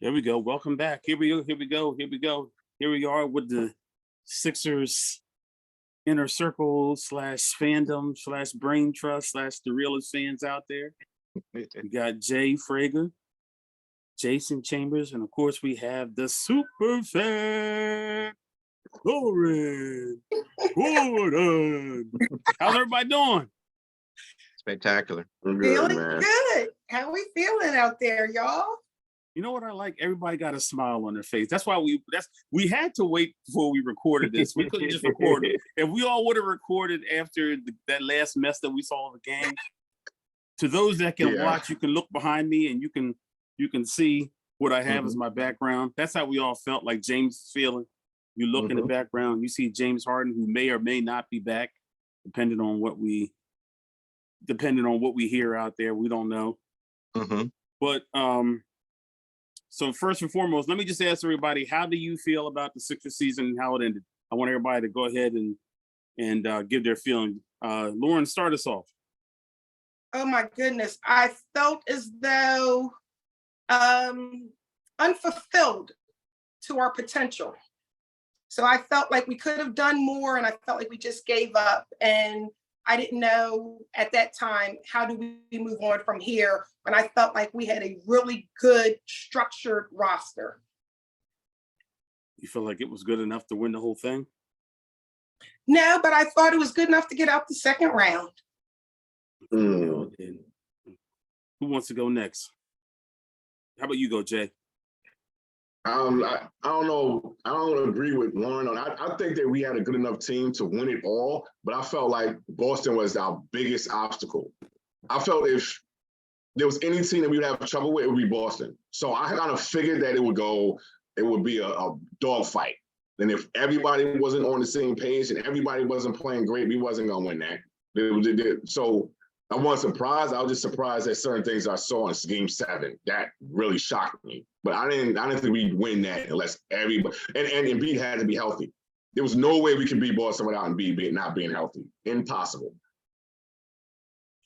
There we go. Welcome back. Here we go. Here we are with the Sixers inner circle / fandom / brain trust / the realest fans out there. We got Jay Fragher, Jason Chambers, and of course we have the Superfan, Lauren Gordon. How's everybody doing? Spectacular. I'm good, feeling good. How we feeling out there, y'all? You know what I like? Everybody got a smile on their face. That's why we had to wait before we recorded this. We couldn't just record it. If we all would have recorded after that last mess that we saw of the game, to those that can watch, you can look behind me and you can see what I have as my background. That's how we all felt like James is feeling. You look in the background, you see James Harden, who may or may not be back, depending on what we hear out there. We don't know. But so first and foremost, let me just ask everybody, how do you feel about the Sixers season and how it ended? I want everybody to go ahead and give their feeling. Lauren, start us off. Oh my goodness. I felt as though unfulfilled to our potential. So I felt like we could have done more and I felt like we just gave up. And I didn't know at that time, how do we move on from here? When I felt like we had a really good structured roster. You feel like it was good enough to win the whole thing? No, but I thought it was good enough to get out the second round. Who wants to go next? How about you go, Jay? I don't know. I don't agree with Lauren on. I think that we had a good enough team to win it all, but I felt like Boston was our biggest obstacle. I felt if there was any team that we would have trouble with, it would be Boston. So I kind of figured that it would be a dogfight. And if everybody wasn't on the same page and everybody wasn't playing great, we wasn't gonna win that. So I wasn't surprised. I was just surprised at certain things I saw in Game 7. That really shocked me. But I didn't think we'd win that unless everybody and Embiid had to be healthy. There was no way we could beat Boston without Embiid not being healthy. Impossible.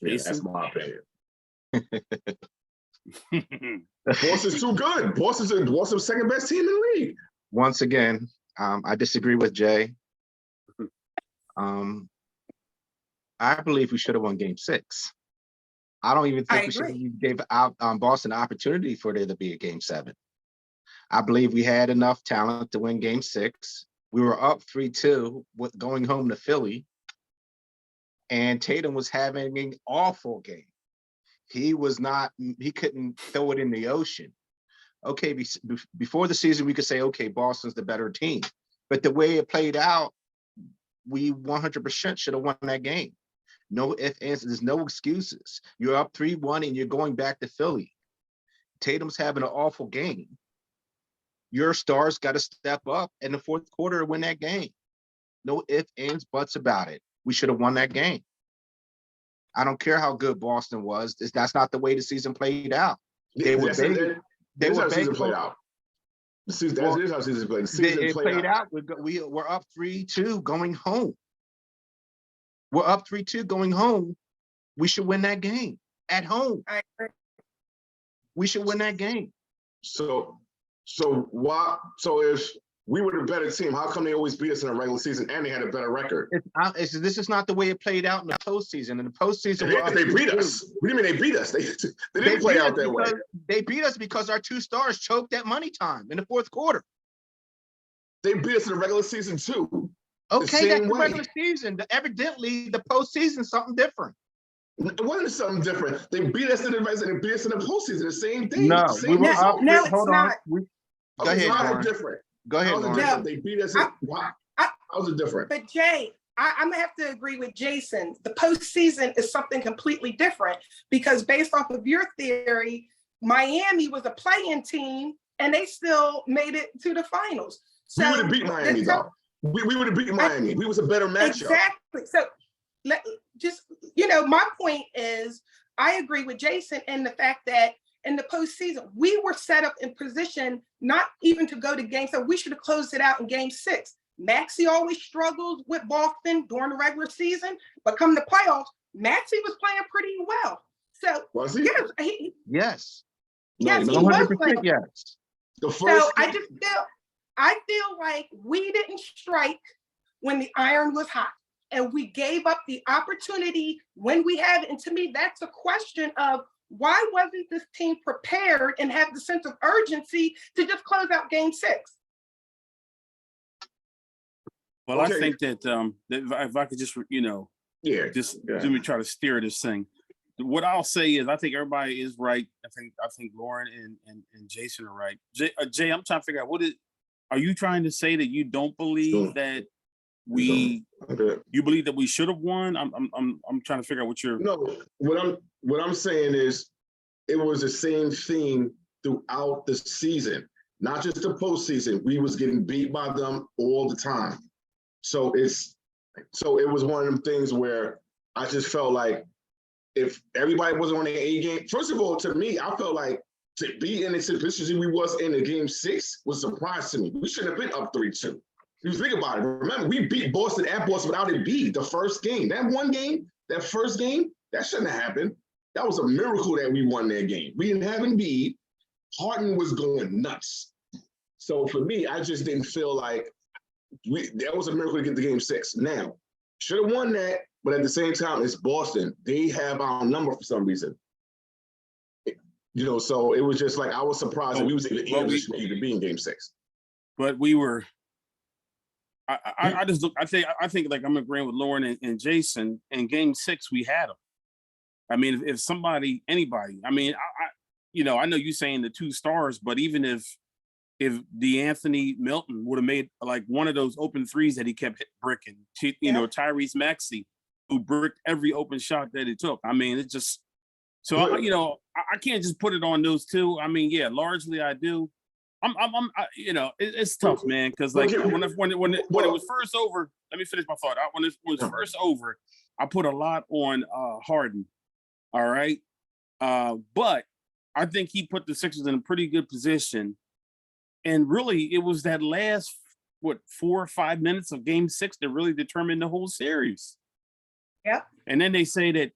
Yeah, that's my opinion. Boston's too good. Boston's second best team in the league. Once again, I disagree with Jay. I believe we should have won Game 6. I don't even think we should have gave out Boston the opportunity for there to be a Game 7. I believe we had enough talent to win Game 6. We were up 3-2 with going home to Philly, and Tatum was having an awful game. He couldn't throw it in the ocean. Okay, before the season, we could say, okay, Boston's the better team. But the way it played out, we 100% should have won that game. No ifs, ands, there's no excuses. You're up 3-1 and you're going back to Philly. Tatum's having an awful game. Your stars got to step up in the fourth quarter to win that game. No ifs, ands, buts about it. We should have won that game. I don't care how good Boston was. That's not the way the season played out. They were played out. That's how season played. The season played out. We're up 3-2 going home. We're up 3-2 going home. We should win that game at home. I agree. We should win that game. So if we were the better team, how come they always beat us in the regular season and they had a better record? This is not the way it played out in the postseason. In the postseason, they beat us. What do you mean they beat us? They didn't play out that way. They beat us because our two stars choked at money time in the fourth quarter. They beat us in the regular season too. Okay, that's the regular season. Evidently, the postseason is something different. It wasn't something different. They beat us in the regular and beat us in the postseason. The same thing. No, we were up. No, it's not. Go ahead, Lauren. Different. Go ahead, Lauren. They beat us. How's it different? But Jay, I'm gonna have to agree with Jason. The postseason is something completely different because based off of your theory, Miami was a play-in team and they still made it to the finals. So we would have beat Miami though. We would have beaten Miami. We was a better matchup. Exactly. So my point is I agree with Jason in the fact that in the postseason, we were set up in position not even to go to game 7. We should have closed it out in Game 6. Maxey always struggled with Boston during the regular season, but come the playoffs, Maxey was playing pretty well. So was he? Yes. Yes, no, he was playing. Yes. So I feel like we didn't strike when the iron was hot, and we gave up the opportunity when we had it. And to me, that's a question of why wasn't this team prepared and have the sense of urgency to just close out Game 6? Well, okay. I think that if I could just, let me try to steer this thing. What I'll say is, I think everybody is right. I think Lauren and Jason are right. Jay, I'm trying to figure out are you trying to say that you don't believe that you believe that we should have won? I'm trying to figure out what you're. No, what I'm saying is, it was the same theme throughout the season, not just the postseason. We was getting beat by them all the time. So it was one of them things where I just felt like if everybody wasn't on their A game, first of all, to me, I felt like to be in the position we was in the Game 6 was a surprise to me. We shouldn't have been up 3-2. You think about it. Remember, we beat Boston at Boston without a beat the first game. That first game, that shouldn't have happened. That was a miracle that we won that game. We didn't have a beat. Harden was going nuts. So for me, I just didn't feel like that was a miracle to get to Game 6. Now, should have won that, but at the same time, it's Boston. They have our number for some reason. So it was just like I was surprised that we was even in position to be in Game 6. But we were. I think like I'm agreeing with Lauren and Jason. In Game 6, we had them. I mean, if anybody. I mean, I know you saying the 2 stars, but even if DeAnthony Melton would have made like one of those open threes that he kept bricking, Tyrese Maxey, who bricked every open shot that he took. I mean, it's just so I can't just put it on those 2. I mean, yeah, largely I do. It's tough, man, because like when it was first over, let me finish my thought. When it was first over, I put a lot on Harden. All right, but I think he put the Sixers in a pretty good position. And really, it was that last, 4 or 5 minutes of Game 6 that really determined the whole series. Yeah. And then they say that,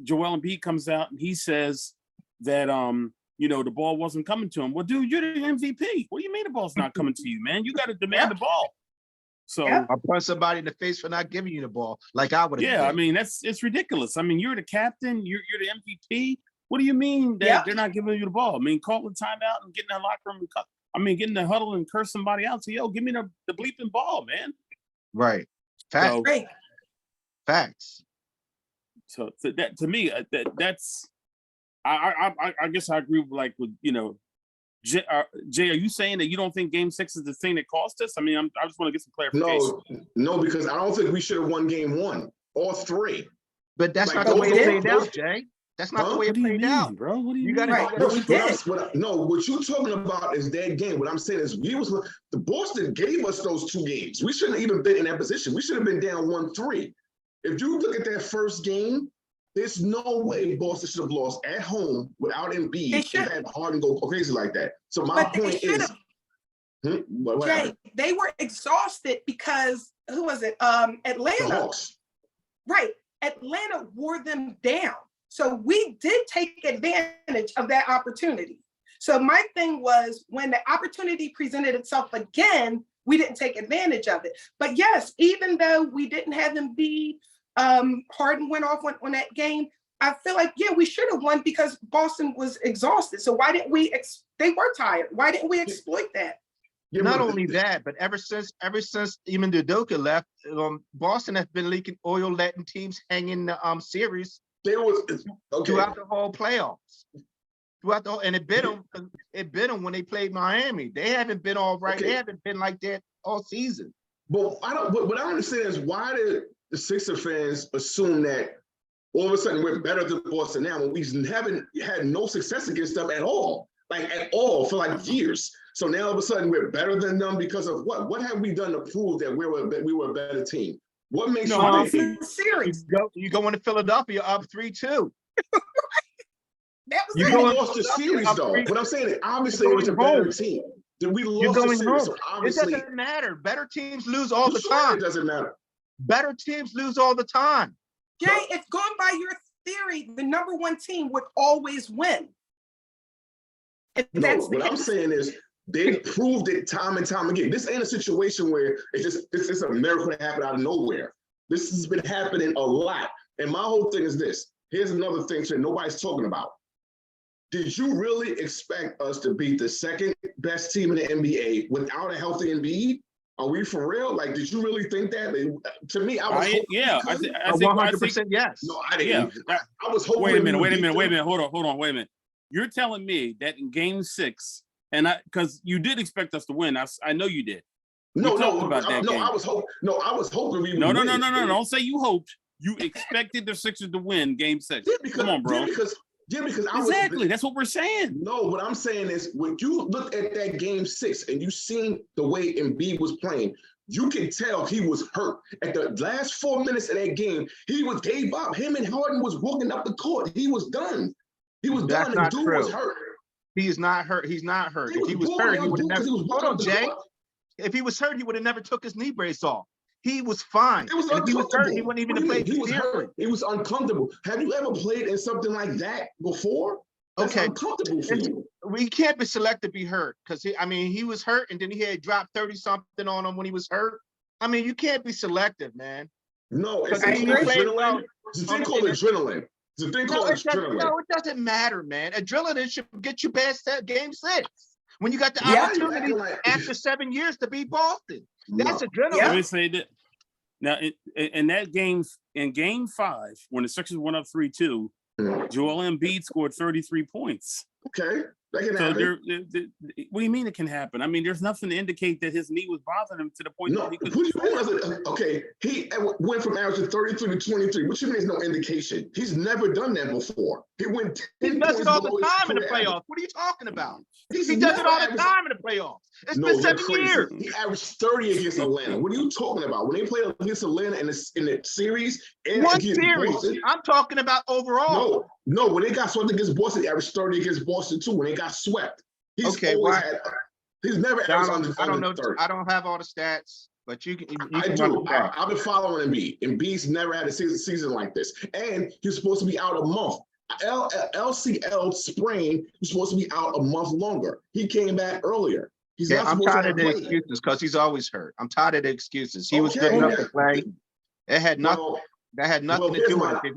Joel Embiid comes out and he says that, the ball wasn't coming to him. Well, dude, you're the MVP. What do you mean the ball's not coming to you, man? You got to demand the ball. So I punch somebody in the face for not giving you the ball, like I would have. Yeah, I mean, it's ridiculous. I mean, you're the captain. You're the MVP. What do you mean that they're not giving you the ball? I mean, call the timeout and get in that locker room and get in the huddle and curse somebody out. Say, yo, give me the bleeping ball, man. Right. Facts. So that to me, that's I guess I agree with Jay, are you saying that you don't think Game 6 is the thing that cost us? I mean, I just want to get some clarification. No, because I don't think we should have won Game 1 or 3. But that's not the way it played out, Jay. That's not the way it played out, bro. What do you mean? What you're talking about is that game. What I'm saying is the Boston gave us those 2 games. We shouldn't have even been in that position. We should have been down 1-3. If you look at that first game, there's no way Boston should have lost at home without Embiid and had Harden go crazy like that. So my point is, Jay, they were exhausted because who was it? Atlanta. The Hawks. Right. Atlanta wore them down. So we did take advantage of that opportunity. So my thing was, when the opportunity presented itself again, we didn't take advantage of it. But yes, even though we didn't have Embiid, Harden went off on that game, I feel like, we should have won because Boston was exhausted. So why didn't we, they were tired. Why didn't we exploit that? Not only that, but ever since even Udoka left, Boston has been leaking oil, letting teams hang in the series throughout the whole playoffs. And it bit them when they played Miami. They haven't been all right. They haven't been like that all season. But what I don't understand is, why did the Sixer fans assume that all of a sudden we're better than Boston now when we haven't had no success against them at all for like years? So now all of a sudden we're better than them because of what? What have we done to prove that we were a better team? What makes you think series? You go into Philadelphia up 3-2. We lost the series though. What I'm saying is, obviously it was a better team. We lost the series. So obviously, it doesn't matter. Better teams lose all the time. It doesn't matter. Better teams lose all the time. Jay, if going by your theory, the number 1 team would always win. What I'm saying is, They proved it time and time again. This ain't a situation where it's just a miracle that happened out of nowhere. This has been happening a lot. And my whole thing is this. Here's another thing that nobody's talking about. Did you really expect us to beat the second best team in the NBA without a healthy Embiid? Are we for real? Like, did you really think that? To me, I was hoping. Yeah, I think 100% yes. No, I didn't. Yeah. I was hoping. Wait a minute. Hold on. Wait a minute. You're telling me that in Game 6, because you did expect us to win. I know you did. I was hoping. No, I was hoping we would win. No. Don't say you hoped. You expected the Sixers to win Game 6. Yeah, Come on, bro. Because exactly. That's what we're saying. No, what I'm saying is when you look at that Game 6 and you seen the way Embiid was playing, you can tell he was hurt. At the last 4 minutes of that game, he gave up. Him and Harden was walking up the court. He was done. He was done. And dude was hurt. He is not hurt. He's not hurt. If he was hurt, he would have never. Hold on, Jay. If he was hurt, he would have never took his knee brace off. He was fine. It was uncomfortable. If he was hurt, he wouldn't even have played. He was hurt. It was uncomfortable. Have you ever played in something like that before? That's uncomfortable for you. We can't be selective be hurt because he was hurt and then he had dropped 30-something on him when he was hurt. I mean, you can't be selective, man. No, it's adrenaline. It's a thing called adrenaline. It's a thing called adrenaline. No, it doesn't matter, man. Adrenaline should get you past that Game 6 when you got the opportunity after 7 years to beat Boston. That's adrenaline. Let me say that. Now, in that game, in Game 5, when the Sixers went up 3-2, Joel Embiid scored 33 points. Okay, that can happen. What do you mean it can happen? I mean, there's nothing to indicate that his knee was bothering him to the point that he could. Okay, he went from averaging 33 to 23. What you mean there's no indication? He's never done that before. He went 10 He does it all the time in the playoffs. What are you talking about? He does it all the time in the playoffs. It's been 7 years. He averaged 30 against Atlanta. What are you talking about? When they played against Atlanta in the series, and one series. Boston, I'm talking about overall. No. When they got swept against Boston, he averaged 30 agained Boston too. When they got swept, he's never averaged I don't know. 30. I don't have all the stats, but you can. I do. I've been following Embiid. Embiid's never had a season like this, and he's supposed to be out a month. LCL sprain was supposed to be out a month longer. He came back earlier. I'm tired of the excuses because he's always hurt. I'm tired of the excuses. He was good enough to play. It had nothing. That had nothing to do with it.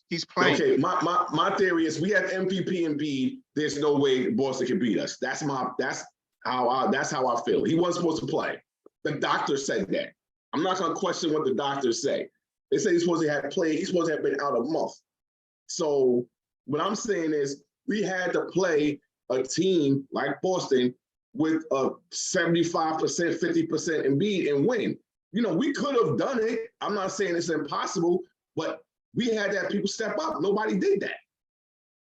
He's playing. Okay, my theory is we have MVP Embiid. There's no way Boston can beat us. That's how I feel. He wasn't supposed to play. The doctor said that. I'm not gonna question what the doctors say. They say he's supposed to have played. He's supposed to have been out a month. So what I'm saying is we had to play a team like Boston with a 75%, 50% Embiid and win. We could have done it. I'm not saying it's impossible, but we had to have people step up. Nobody did that.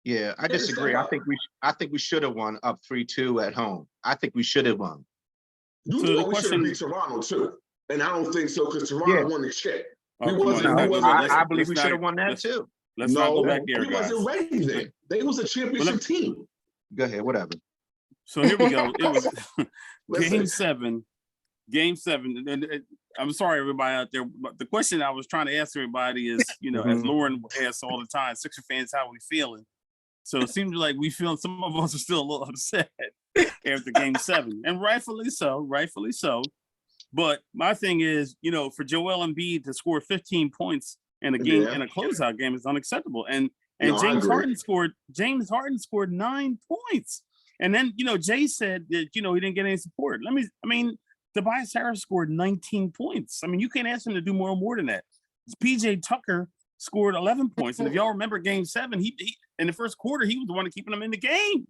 Yeah, I disagree. I think we should have won up 3-2 at home. I think we should have won. We should have beat Toronto too, and I don't think so because Toronto won the shit. I believe we should have won that too. Let's not go back there, guys. We wasn't ready then. They was a championship team. Go ahead, whatever. So here we go. It was Game 7. Game 7. And I'm sorry, everybody out there, but the question I was trying to ask everybody is, as Lauren asks all the time, Sixer fans, how are we feeling? So it seems like some of us are still a little upset after Game 7, and rightfully so. But my thing is, for Joel Embiid to score 15 points in a game in a closeout game is unacceptable. And James Harden scored 9 points. And then, Jay said that, he didn't get any support. Tobias Harris scored 19 points. You can't ask him to do more than that. PJ Tucker scored 11 points. And if y'all remember Game 7, he in the first quarter, he was the one keeping them in the game.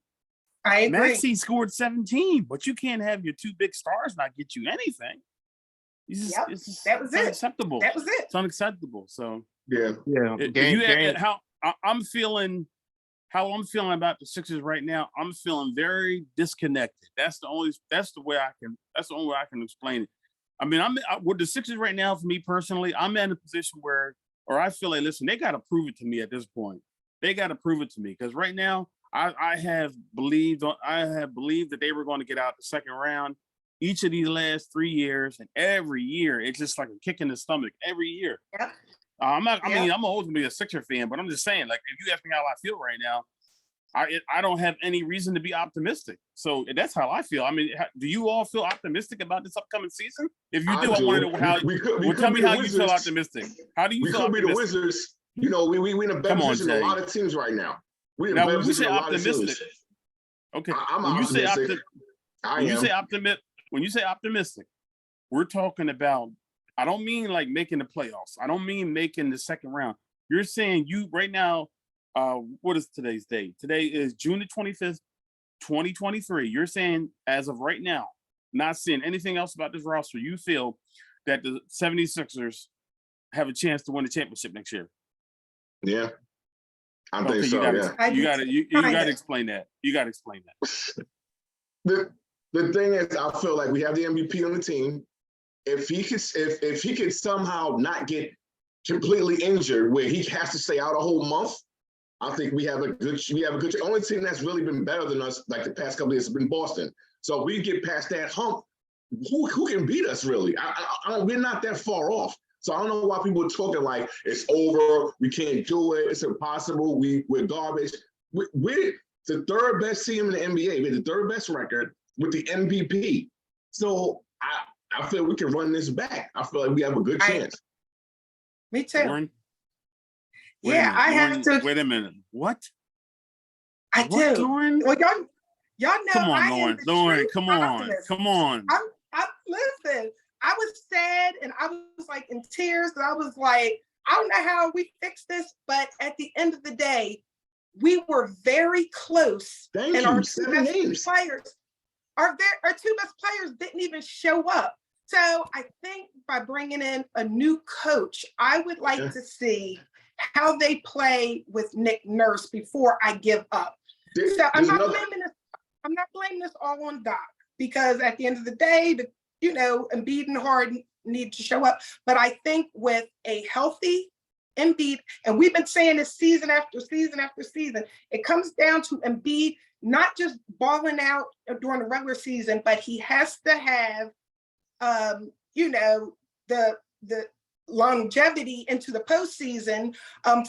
I agree. Maxey scored 17, but you can't have your two big stars not get you anything. That was unacceptable. That was it. It's unacceptable. So how I'm feeling about the Sixers right now. I'm feeling very disconnected. That's the only way I can explain it. With the Sixers right now, for me personally, I'm in a position where I feel like, listen, they got to prove it to me at this point. They got to prove it to me because right now I have believed that they were going to get out the second round each of these last 3 years, and every year it's just like a kick in the stomach every year. Yep. I'm always gonna be a Sixer fan, but I'm just saying, like, if you ask me how I feel right now, I don't have any reason to be optimistic. So that's how I feel. I mean, do you all feel optimistic about this upcoming season? If you do, I want to know how. Tell me how you feel optimistic. How do you feel optimistic? We could be the Wizards. You know, we in a better position than a lot of teams right now. We in a better position than a lot of teams. Okay. When you say optimistic, we're talking about. I don't mean like making the playoffs. I don't mean making the second round. You're saying you right now. What is today's date? Today is June the 25th, 2023. You're saying as of right now, not seeing anything else about this roster, you feel that the 76ers have a chance to win the championship next year. Yeah. I think so. You gotta explain that. You gotta explain that. The thing is, I feel like we have the MVP on the team. If he could somehow not get completely injured, where he has to stay out a whole month, I think we have a good. The only team that's really been better than us, like the past couple of years, has been Boston. So if we get past that hump, who can beat us really? We're not that far off. So I don't know why people are talking like it's over. We can't do it. It's impossible. We're garbage. We're the third best team in the NBA. We're the third best record with the MVP. So I feel we can run this back. I feel like we have a good chance. Me too. Lauren? I have to. Wait a minute. What? I do. Lauren? Well, y'all know. Come on, Lauren. Lauren, come on. Listen. I was sad and I was like in tears. And I was like, I don't know how we fix this, but at the end of the day, we were very close. Our two best players didn't even show up. So I think by bringing in a new coach, I would like to see how they play with Nick Nurse before I give up. So I'm not blaming this all on Doc, because at the end of the day, Embiid and Harden need to show up. But I think with a healthy Embiid, and we've been saying this season after season after season, it comes down to Embiid not just balling out during the regular season, but he has to have the longevity into the postseason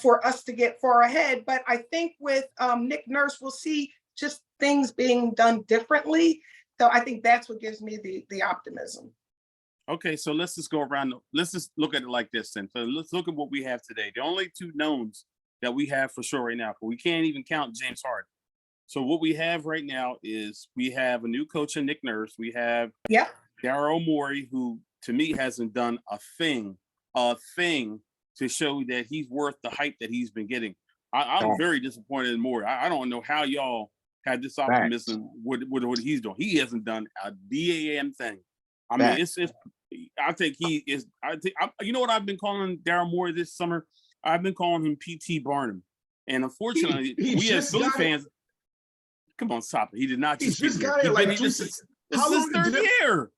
for us to get far ahead. But I think with Nick Nurse, we'll see just things being done differently. So I think that's what gives me the optimism. Okay, so let's just go around. Let's just look at it like this then. So let's look at what we have today. The only two knowns that we have for sure right now, but we can't even count James Harden. So what we have right now is we have a new coach in Nick Nurse. We have Daryl Morey, who to me hasn't done a thing to show that he's worth the hype that he's been getting. I'm very disappointed in Morey. I don't know how y'all had this optimism with what he's doing. He hasn't done a damn thing. I mean, I think he is. You know what I've been calling Daryl Morey this summer? I've been calling him PT Barnum, and unfortunately, we as Philly fans. Come on, stop it. He did not just get here. This is his third year.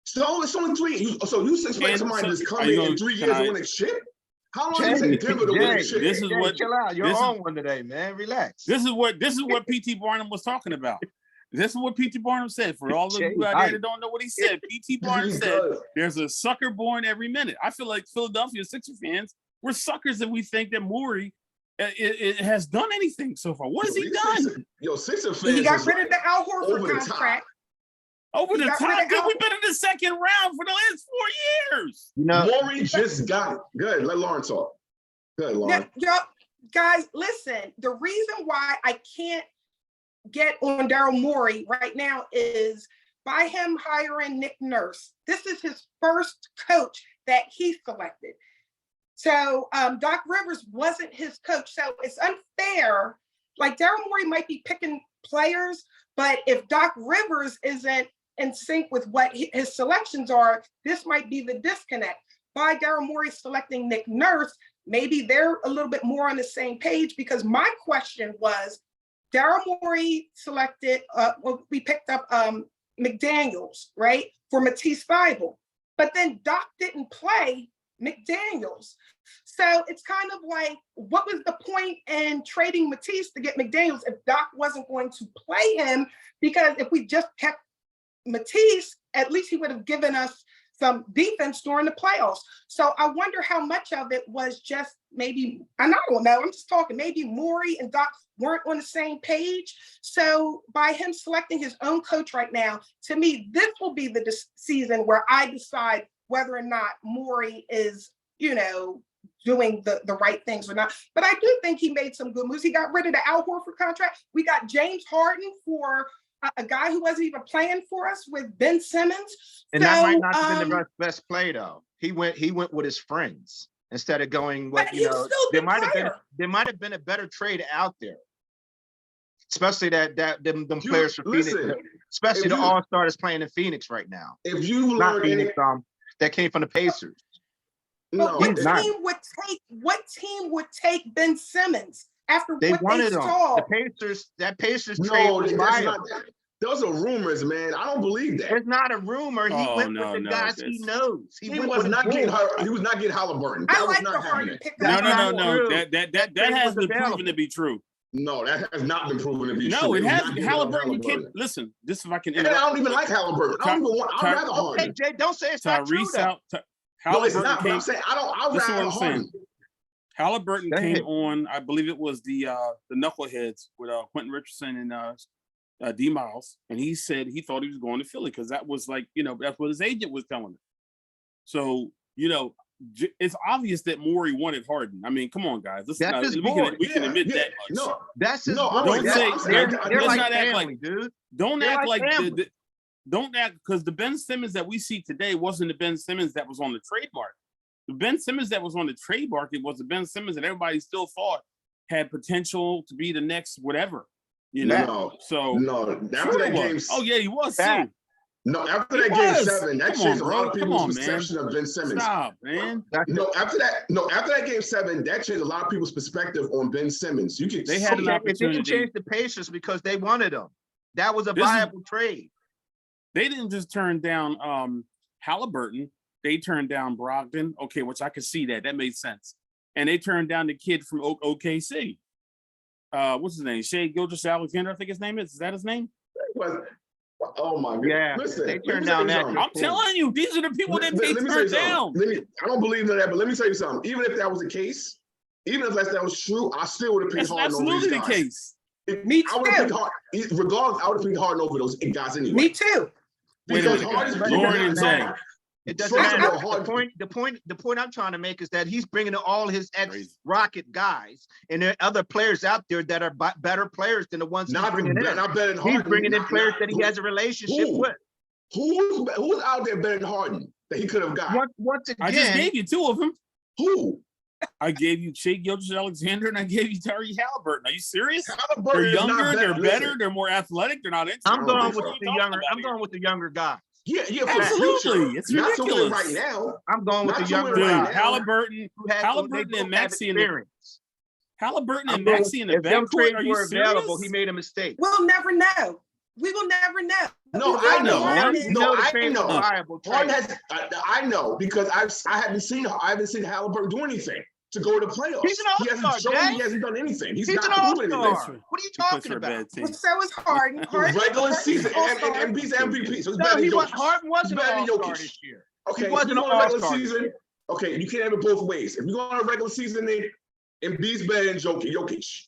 So it's only 3 years. So you expect somebody to come in 3 years and win a chip? How long does it take Denver to win a chip? This is what. Chill out. You're on one today, man. Relax. This is what PT Barnum was talking about. This is what P.T. Barnum said. For all of you out there that don't know what he said, P.T. Barnum said, there's a sucker born every minute. I feel like Philadelphia Sixers fans, we're suckers if we think that Morey it has done anything so far. What has he done? Sixers fans. He got rid of the Al Horford contract. Over the top. Good. We've been in the second round for the last 4 years. Morey just got it. Good. Let Lauren talk. Good, Lauren. Guys, listen. The reason why I can't get on Daryl Morey right now is by him hiring Nick Nurse. This is his first coach that he selected. So Doc Rivers wasn't his coach. So it's unfair. Like Daryl Morey might be picking players, but if Doc Rivers isn't in sync with what his selections are, this might be the disconnect. By Daryl Morey selecting Nick Nurse, maybe they're a little bit more on the same page, because my question was, Daryl Morey selected, we picked up McDaniels, right, for Matisse Thybulle. But then Doc didn't play McDaniels. So it's kind of like, what was the point in trading Matisse to get McDaniels if Doc wasn't going to play him? Because if we just kept Matisse, at least he would have given us some defense during the playoffs. So I wonder how much of it was just maybe, and I don't know, I'm just talking, maybe Morey and Doc weren't on the same page. So by him selecting his own coach right now, to me, this will be the season where I decide whether or not Morey is, doing the right things or not. But I do think he made some good moves. He got rid of the Al Horford contract. We got James Harden for a guy who wasn't even playing for us with Ben Simmons. And that might not have been the best play though. He went with his friends instead of going with, there might have been a better trade out there. Especially them players from Phoenix, especially the all-stars playing in Phoenix right now. If you not Phoenix, that came from the Pacers. No, what team would take Ben Simmons after they what wanted they him? saw? The Pacers trade was viable. Those are rumors, man. I don't believe that. It's not a rumor. He went with the guys he knows. He was not getting Halliburton. I like the Harden pick. No. That has been proven to be true. No, that has not been proven to be true. No, it has. Halliburton, you can't listen. This if I can. And I don't even like Halliburton. I don't even want. I'd rather Harden. Okay, Jay, don't say it's not true. No, it's not. But I'm saying I'd rather Harden. Halliburton came on. I believe it was the Knuckleheads with Quentin Richardson and D Miles, and he said he thought he was going to Philly because that was like that's what his agent was telling him. So it's obvious that Morey wanted Harden. I mean, come on, guys. We can admit that much. No, that's his boy. Don't say they're like family, dude. Don't act like don't act because the Ben Simmons that we see today wasn't the Ben Simmons that was on the trademark. The Ben Simmons that was on the trademark, it was the Ben Simmons that everybody still thought had potential to be the next whatever. No. After that game. Oh yeah, he was too. No, after that game 7, that changed a lot of people's perception of Ben Simmons. Stop, man. After that game 7, that changed a lot of people's perspective on Ben Simmons. They had an opportunity. It didn't change the Pacers because they wanted him. That was a viable trade. They didn't just turn down Halliburton. They turned down Brogdon. Okay, which I could see that. That made sense. And they turned down the kid from OKC. What's his name? Shai Gilgeous-Alexander, I think his name is. Is that his name? Oh my God! Yeah, listen, they turned down that. I'm telling you, these are the people that they turned down. I don't believe in that, but let me tell you something. Even if that was the case, even if that was true, I still would have picked Harden over these guys. That's absolutely the case. I would have picked Harden. Regardless, I would have picked Harden over those guys anyway. Me too. Because Harden's it doesn't matter. The point I'm trying to make is that he's bringing all his ex-Rocket guys, and there are other players out there that are better players than the ones he's bringing in. Not better than Harden. He's bringing in players that he has a relationship with. Who's out there better than Harden that he could have got? Once again, I just gave you two of them. Who? I gave you Shai Gilgeous-Alexander and I gave you Tyrese Halliburton. Are you serious? Halliburton they're younger, they're better, they're more athletic, they're not interesting. I'm going with the younger guy. Yeah, absolutely. It's ridiculous right now. I'm going with the younger guy. Halliburton and Maxey in the backcourt. Are you available? He made a mistake. We'll never know. We will never know. No, I know. I know because I haven't seen Halliburton do anything to go to the playoffs. He's an all-star. He hasn't done anything. He's an not doing all-star. anything. What are you talking about? Well, so is Harden. Regular season and he's MVP. So Harden wasn't an all-star this year. Okay, he wasn't an all-star season. Okay, you can't have it both ways. If you go on a regular season, then Embiid's better than Jokic.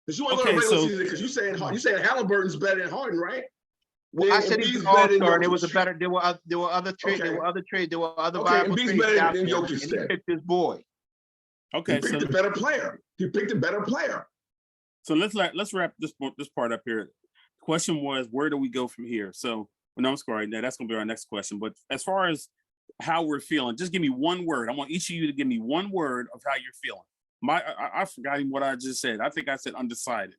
Because you want to go on a regular season because you saying Halliburton's better than Harden, right? Well, I said he's all-star, and there were other trades, there were other viable trades out there, and he picked his boy. Okay, he picked a better player. So let's wrap this part up here. The question was, where do we go from here? So, no, I'm sorry, that's going to be our next question. But as far as how we're feeling, just give me one word. I want each of you to give me one word of how you're feeling. I forgot even what I just said. I think I said undecided.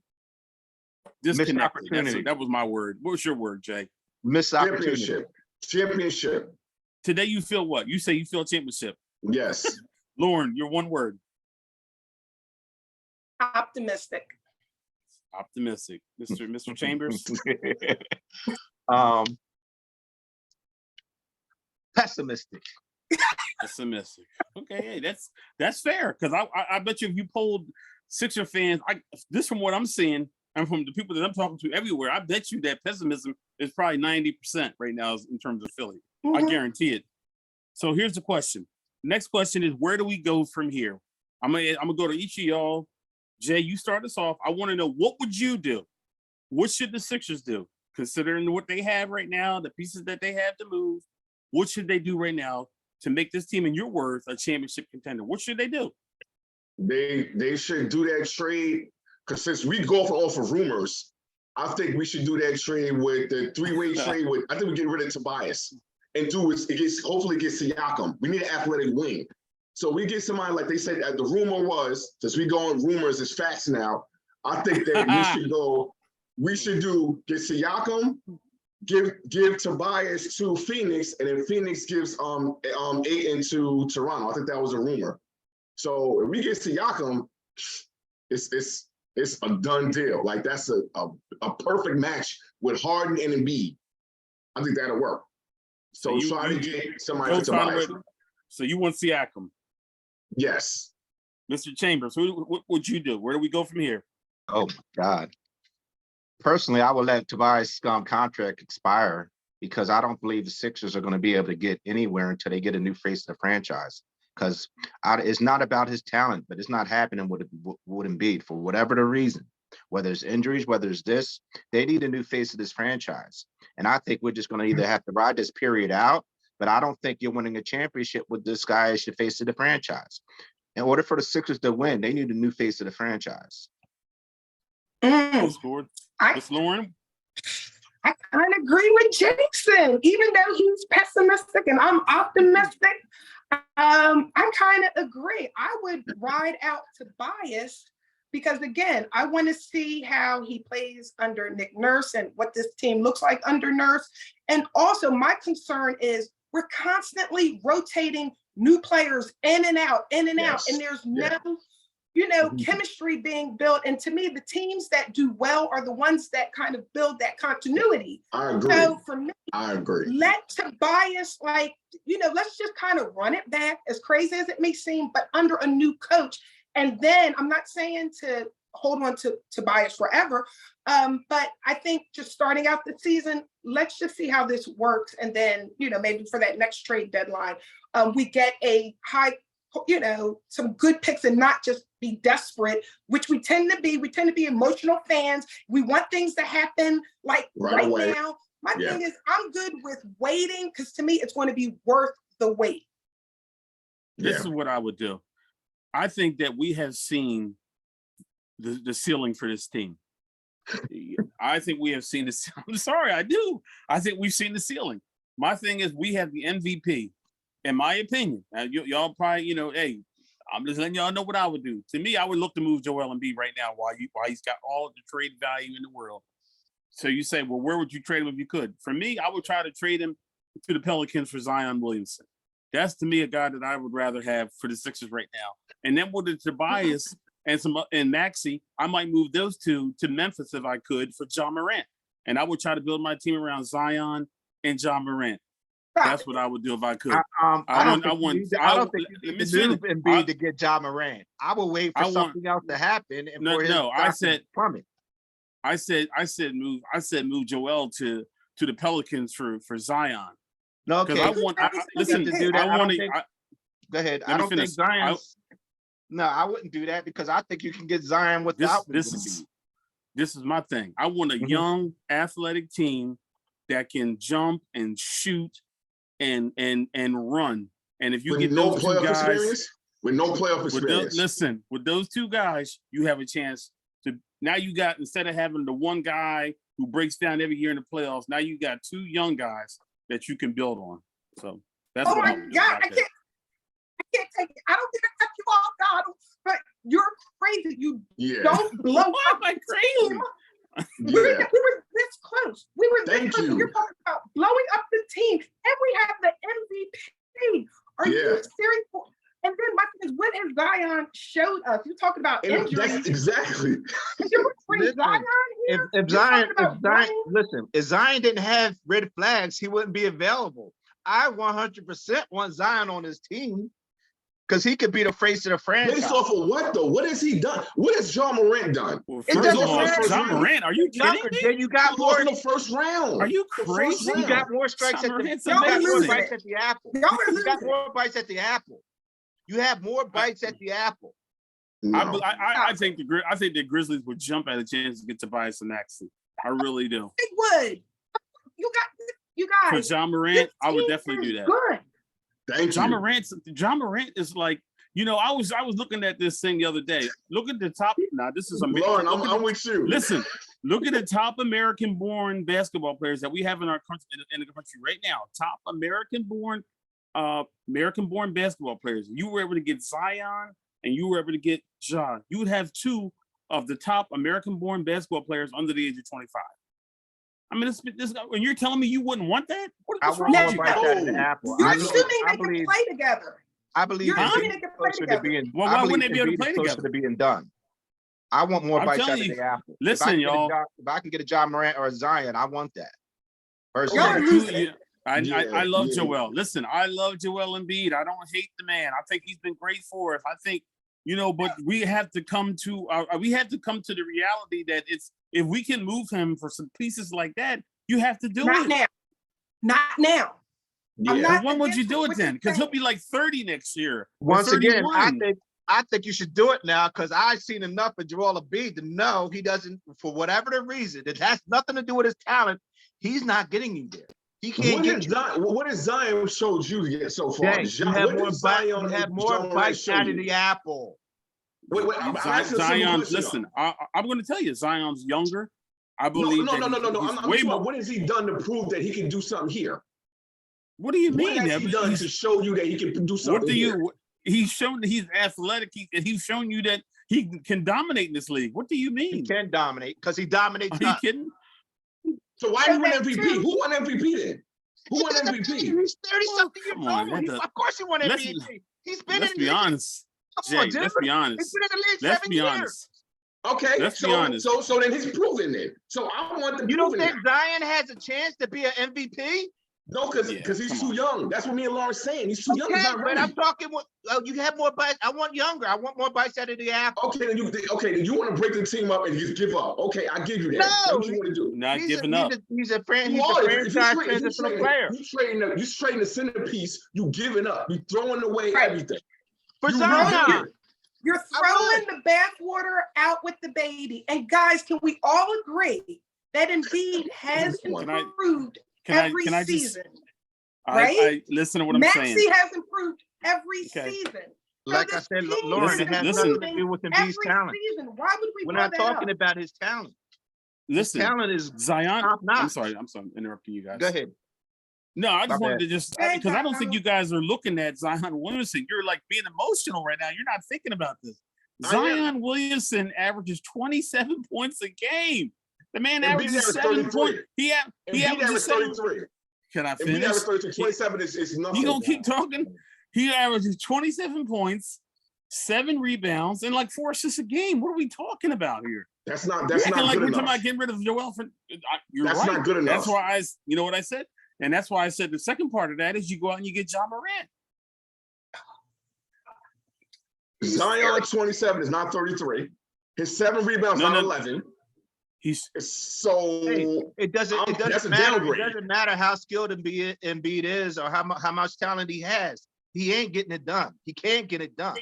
Disconnected. That was my word. What was your word, Jay? Missed opportunity. Championship. Today you feel what? You say you feel championship. Yes. Lauren, your one word. Optimistic. Mr. Chambers. Pessimistic. Okay, hey, that's fair because I bet you if you polled Sixer fans, this from what I'm seeing and from the people that I'm talking to everywhere, I bet you that pessimism is probably 90% right now in terms of Philly. Mm-hmm. I guarantee it. So here's the question. The next question is, where do we go from here? I'm gonna go to each of y'all. Jay, you start us off. I want to know, what would you do? What should the Sixers do? Considering what they have right now, the pieces that they have to move, what should they do right now to make this team, in your words, a championship contender? What should they do? They should do that trade, because since we go off of rumors, I think we should do that trade with the three-way trade with, I think we get rid of Tobias and hopefully get Siakam. We need an athletic wing. So we get somebody, like they said, the rumor was, since we go on rumors, it's facts now. I think that we should get Siakam, give Tobias to Phoenix, and then Phoenix gives Ayton to Toronto. I think that was a rumor. So if we get Siakam, it's a done deal. Like, that's a perfect match with Harden and Embiid. I think that'll work. So try to get somebody to Tobias. So you want Siakam? Yes. Mr. Chambers, what would you do? Where do we go from here? Oh my God. Personally, I would let Tobias' contract expire, because I don't believe the Sixers are going to be able to get anywhere until they get a new face of the franchise. Because it's not about his talent, but it's not happening with Embiid for whatever the reason. Whether it's injuries, whether it's this, they need a new face of this franchise. And I think we're just going to either have to ride this period out, but I don't think you're winning a championship with this guy as your face of the franchise. In order for the Sixers to win, they need a new face of the franchise. Miss Lauren? I kind of agree with Jason, even though he's pessimistic and I'm optimistic. I kind of agree. I would ride out Tobias because, again, I want to see how he plays under Nick Nurse and what this team looks like under Nurse. And also, my concern is we're constantly rotating new players in and out, and there's no chemistry being built. And to me, the teams that do well are the ones that kind of build that continuity. I agree. So for me, I agree. Let Tobias, let's just kind of run it back, as crazy as it may seem, but under a new coach. And then I'm not saying to hold on to Tobias forever, but I think just starting out the season, let's just see how this works. And then, maybe for that next trade deadline, we get a high, some good picks and not just be desperate, which we tend to be. We tend to be emotional fans. We want things to happen like right now. My thing is, I'm good with waiting, because to me, it's going to be worth the wait. This is what I would do. I think that we have seen the ceiling for this team. I think we have seen the ceiling. I'm sorry, I do. I think we've seen the ceiling. My thing is, we have the MVP, in my opinion. Y'all probably, hey, I'm just letting y'all know what I would do. To me, I would look to move Joel Embiid right now while he's got all the trade value in the world. So you say, well, where would you trade him if you could? For me, I would try to trade him to the Pelicans for Zion Williamson. That's, to me, a guy that I would rather have for the Sixers right now. And then with the Tobias and Maxey, I might move those two to Memphis if I could for John Morant. And I would try to build my team around Zion and John Morant. That's what I would do if I could. I don't think you move Embiid to get John Morant. I will wait for something else to happen. I said move Joel to the Pelicans for Zion. No, okay. Go ahead. I don't think Zion. No, I wouldn't do that, because I think you can get Zion without this is my thing. I want a young, athletic team that can jump and shoot and run. And if you get those two guys with no playoff experience, with those two guys, you have a chance to. Now you got, instead of having the one guy who breaks down every year in the playoffs, now you got two young guys that you can build on. So that's what I would do. I can't take it. I don't think I cut you off, Donald, but you're crazy. You don't blow up my team. We were this close. We were this close. You're talking about blowing up the team, and we have the MVP. Are you serious? And then my thing is, what has Zion showed us? You're talking about injuries. That's exactly. Zion here? If Zion didn't have red flags, he wouldn't be available. I 100% want Zion on his team, because he could be the face of the franchise. Based off of what, though? What has he done? What has John Morant done? Well, John Morant, are you kidding me? Then you got more in the first round. Are you crazy? You got more strikes at the apple. You got more bites at the apple. You have more bites at the apple. No. I think the Grizzlies would jump at a chance to get Tobias and Maxey. I really do. They would. You guys. For John Morant, I would definitely do that. Good. Thank John you. Morant is like, I was looking at this thing the other day. Look at the top. Now this is Lauren, I'm with you. Listen, look at the top American-born basketball players that we have in our country, in the country right now. Top American-born basketball players. You were able to get Zion and you were able to get Ja. You would have two of the top American-born basketball players under the age of 25. I mean, this when you're telling me you wouldn't want that? What's wrong with you? You're assuming they can play together. I believe they can play together. Well, why wouldn't they be able to play together? To being done. I want more bites out of the apple. Listen, y'all. If I can get a John Morant or a Zion, I want that. I love Joel. Listen, I love Joel Embiid. I don't hate the man. I think he's been great for us. I think, but we have to come to the reality that if we can move him for some pieces like that, you have to do it. Not now. Yeah. When would you do it then? Because he'll be like 30 next year. Once again, I think you should do it now because I've seen enough of Joel Embiid to know he doesn't, for whatever the reason, it has nothing to do with his talent. He's not getting you there. He can't get you. What has Zion showed you yet so far? You have more bites out of the apple. Wait, Zion, listen, I'm going to tell you, Zion's younger. I believe. No. I'm what has he done to prove that he can do something here? What do you mean? What has he done to show you that he can do something? He's shown that he's athletic. He's shown you that he can dominate in this league. What do you mean? He can dominate because he dominates. Are you kidding? So why he won MVP? Who won MVP then? Who won MVP? He's 30-something years old. Of course he won MVP. He's been let's be honest. Jay, let's be honest. He's been in the league let's 7 be years. Honest. Okay, let's be honest. So then he's proven it. So I want the. You don't think Zion has a chance to be an MVP? No, because he's too young. That's what me and Lauren's saying. He's too young. He's not ready. But I'm talking. You have more bites. I want younger. I want more bites out of the apple. Okay, then you want to break the team up and just give up. Okay, I give you that. No, that's what you want to do. Not giving up. He's a franchise transitional player. You trading the centerpiece. You giving up. You throwing away everything. For Zion. You're throwing the bathwater out with the baby. And guys, can we all agree that Embiid has improved every season? Right? I listen to what I'm saying. Maxey has improved every season. Like I said, Lauren, it has nothing to do with Embiid's talent. Why would we? We're not talking about his talent. Listen, his talent is Zion. I'm sorry interrupting you guys. Go ahead. No, I just wanted to because I don't think you guys are looking at Zion Williamson. You're like being emotional right now. You're not thinking about this. Zion Williamson averages 27 points a game. The man averages 7 points. He averages 33. Can I finish? He averages 33. 27 is nothing. You gonna keep talking? He averages 27 points, 7 rebounds, and like 4 assists a game. What are we talking about here? That's not like good we're enough. talking about getting rid of Joel. You're that's right. Not good enough. That's why you know what I said? And that's why I said the second part of that is you go out and you get John Morant. Zion 27 is not 33. His 7 rebounds not 11. It doesn't matter how skilled Embiid is or how much talent he has. He ain't getting it done. He can't get it done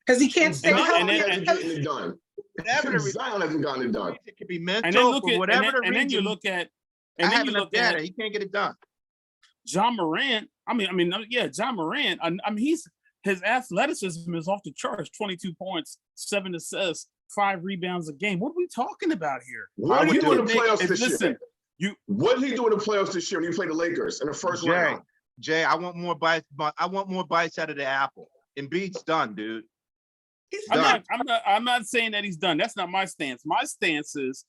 because he can't stay healthy. Getting it done. Zion hasn't gotten it done. It could be mental for whatever the reason. And then you look at he can't get it done. John Morant. John Morant. His athleticism is off the charts. 22 points, 7 assists, 5 rebounds a game. What are we talking about here? What did he do in the playoffs this year? What did he do in the playoffs this year when he played the Lakers in the first round? Jay, I want more bites. I want more bites out of the apple. Embiid's done, dude. He's done. I'm not saying that he's done. That's not my stance. My stance is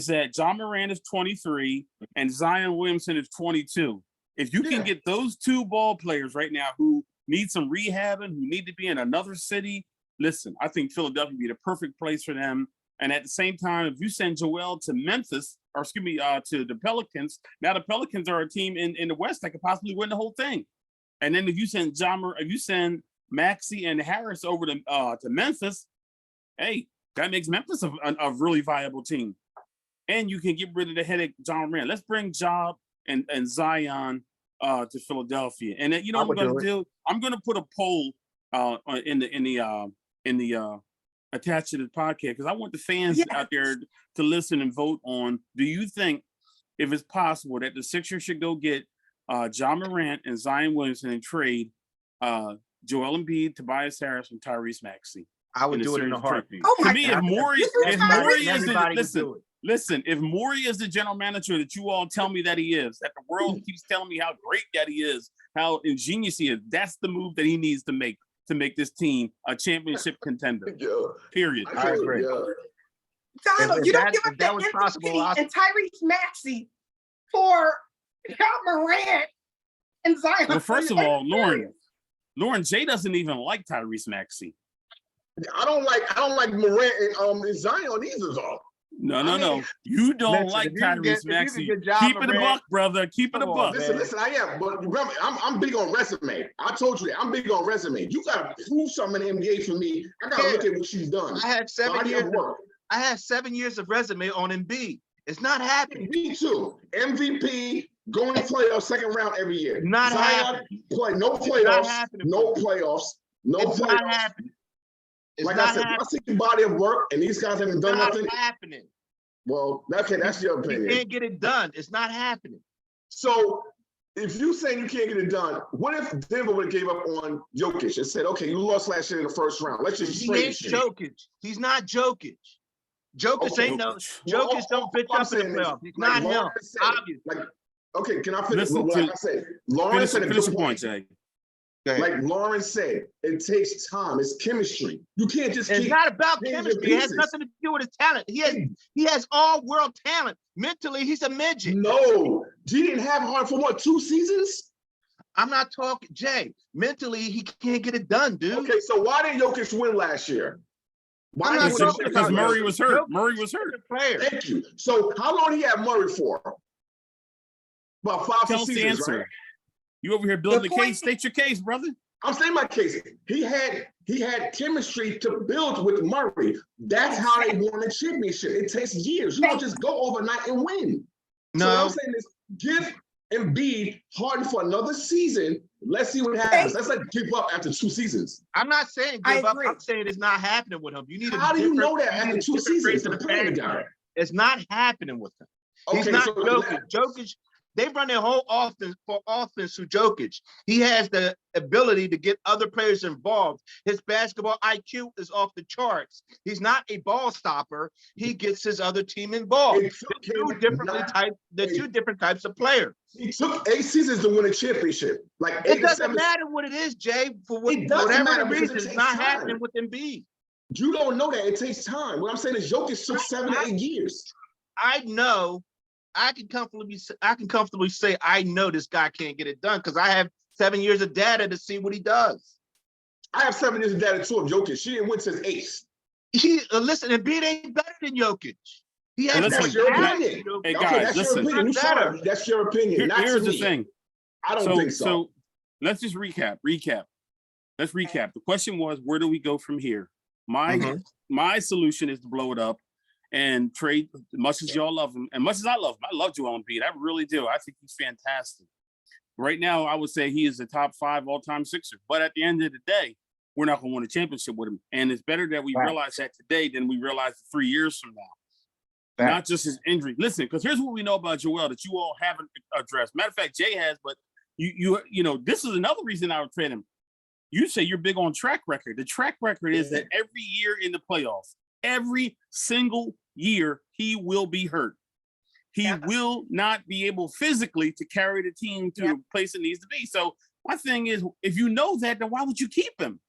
that John Morant is 23 and Zion Williamson is 22. If you can get those 2 ball players right now who need some rehabbing, who need to be in another city, listen, I think Philadelphia would be the perfect place for them. And at the same time, if you send Joel to Memphis, to the Pelicans, now the Pelicans are a team in the West that could possibly win the whole thing. And then if you send Maxey and Harris over to Memphis, hey, that makes Memphis a really viable team. And you can get rid of the headache, John Morant. Let's bring Job and Zion to Philadelphia. And then, what I'm going to do? I'm going to put a poll in the attached to the podcast because I want the fans out there to listen and vote on. Do you think, if it's possible, that the Sixers should go get John Morant and Zion Williamson and trade Joel Embiid, Tobias Harris, and Tyrese Maxey? I would do it in a heartbeat. Oh my To me, if God. Morey is the listen, if Morey is the general manager that you all tell me that he is, that the world keeps telling me how great that he is, how ingenious he is, that's the move that he needs to make this team a championship contender. Period. I agree. Donald, you don't give up that MVP and Tyrese Maxey for John Morant and Zion. Well, first of all, Lauren, Jay doesn't even like Tyrese Maxey. I don't like Morant and Zion either, though. No. You don't like Tyrese Maxey. Keep it a buck, brother. Keep it a buck. Listen, I am. But remember, I'm big on resume. I told you that. I'm big on resume. You got to prove something in the NBA for me. I got to look at what she's done. I had 7 years of resume on Embiid. It's not happening. Me too. MVP, going to playoffs, second round every year. Not happening. No playoffs. No playoffs. No it's playoffs. Not happening. It's like not I said, happening. I see the body of work, and these guys haven't done nothing. It's not happening. Well, that's your opinion. You can't get it done. It's not happening. So, if you saying you can't get it done, what if Denver would have gave up on Jokic and said, "Okay, you lost last year in the first round. Let's just He ain't Jokic. He's not Jokic. Jokic ain't no. Jokic don't pitch up in the playoffs. He's not him. Obviously. Okay, can I finish? Listen Like I said, Lawrence said a good point, Jay. Like Lawrence said, it takes time. It's chemistry. You can't just. It's not about chemistry. It has nothing to do with his talent. He has all world talent. Mentally, he's a midget. No, he didn't have hard for what, 2 seasons? I'm not talking, Jay. Mentally, he can't get it done, dude. Okay, so why didn't Jokic win last year? Why? Because Murray was hurt. Murray was hurt. Player. Thank you. So how long he had Murray for? About 5 seasons, right? You over here building the case? State your case, brother. I'm saying my case. He had chemistry to build with Murray. That's how they won the championship. It takes years. You don't just go overnight and win. No. So what I'm saying is give Embiid Harden for another season. Let's see what happens. Let's not give up after 2 seasons. I'm not saying give up. I'm saying it's not happening with him. You need. How do you know that after 2 seasons? It's not happening with him. Okay, he's not Jokic. Jokic. They run their whole offense through Jokic. He has the ability to get other players involved. His basketball IQ is off the charts. He's not a ball stopper. He gets his other team involved. They're two different types of players. He took 8 seasons to win a championship. It doesn't matter what it is, Jay. For whatever reason, it's not happening with Embiid. You don't know that. It takes time. What I'm saying is Jokic took 7 to 8 years. I know. I can comfortably say I know this guy can't get it done because I have 7 years of data to see what he does. I have 7 years of data too of Jokic. She didn't win since 8th. Listen, Embiid ain't better than Jokic. That's your opinion. Hey guys, listen. That's your opinion. Here's the thing. I don't think so. So let's just recap. Let's recap. The question was, where do we go from here? My solution is to blow it up and trade, much as y'all love him, and much as I love him. I love Joel Embiid. I really do. I think he's fantastic. Right now, I would say he is the top 5 all-time Sixer. But at the end of the day, we're not going to win a championship with him. And it's better that we realize that today than we realize 3 years from now. Not just his injury. Listen, because here's what we know about Joel that you all haven't addressed. Matter of fact, Jay has, but you know, this is another reason I would trade him. You say you're big on track record. The track record is that every year in the playoffs, every single year, he will be hurt. He will not be able physically to carry the team to the place it needs to be. So my thing is, if you know that, then why would you keep him?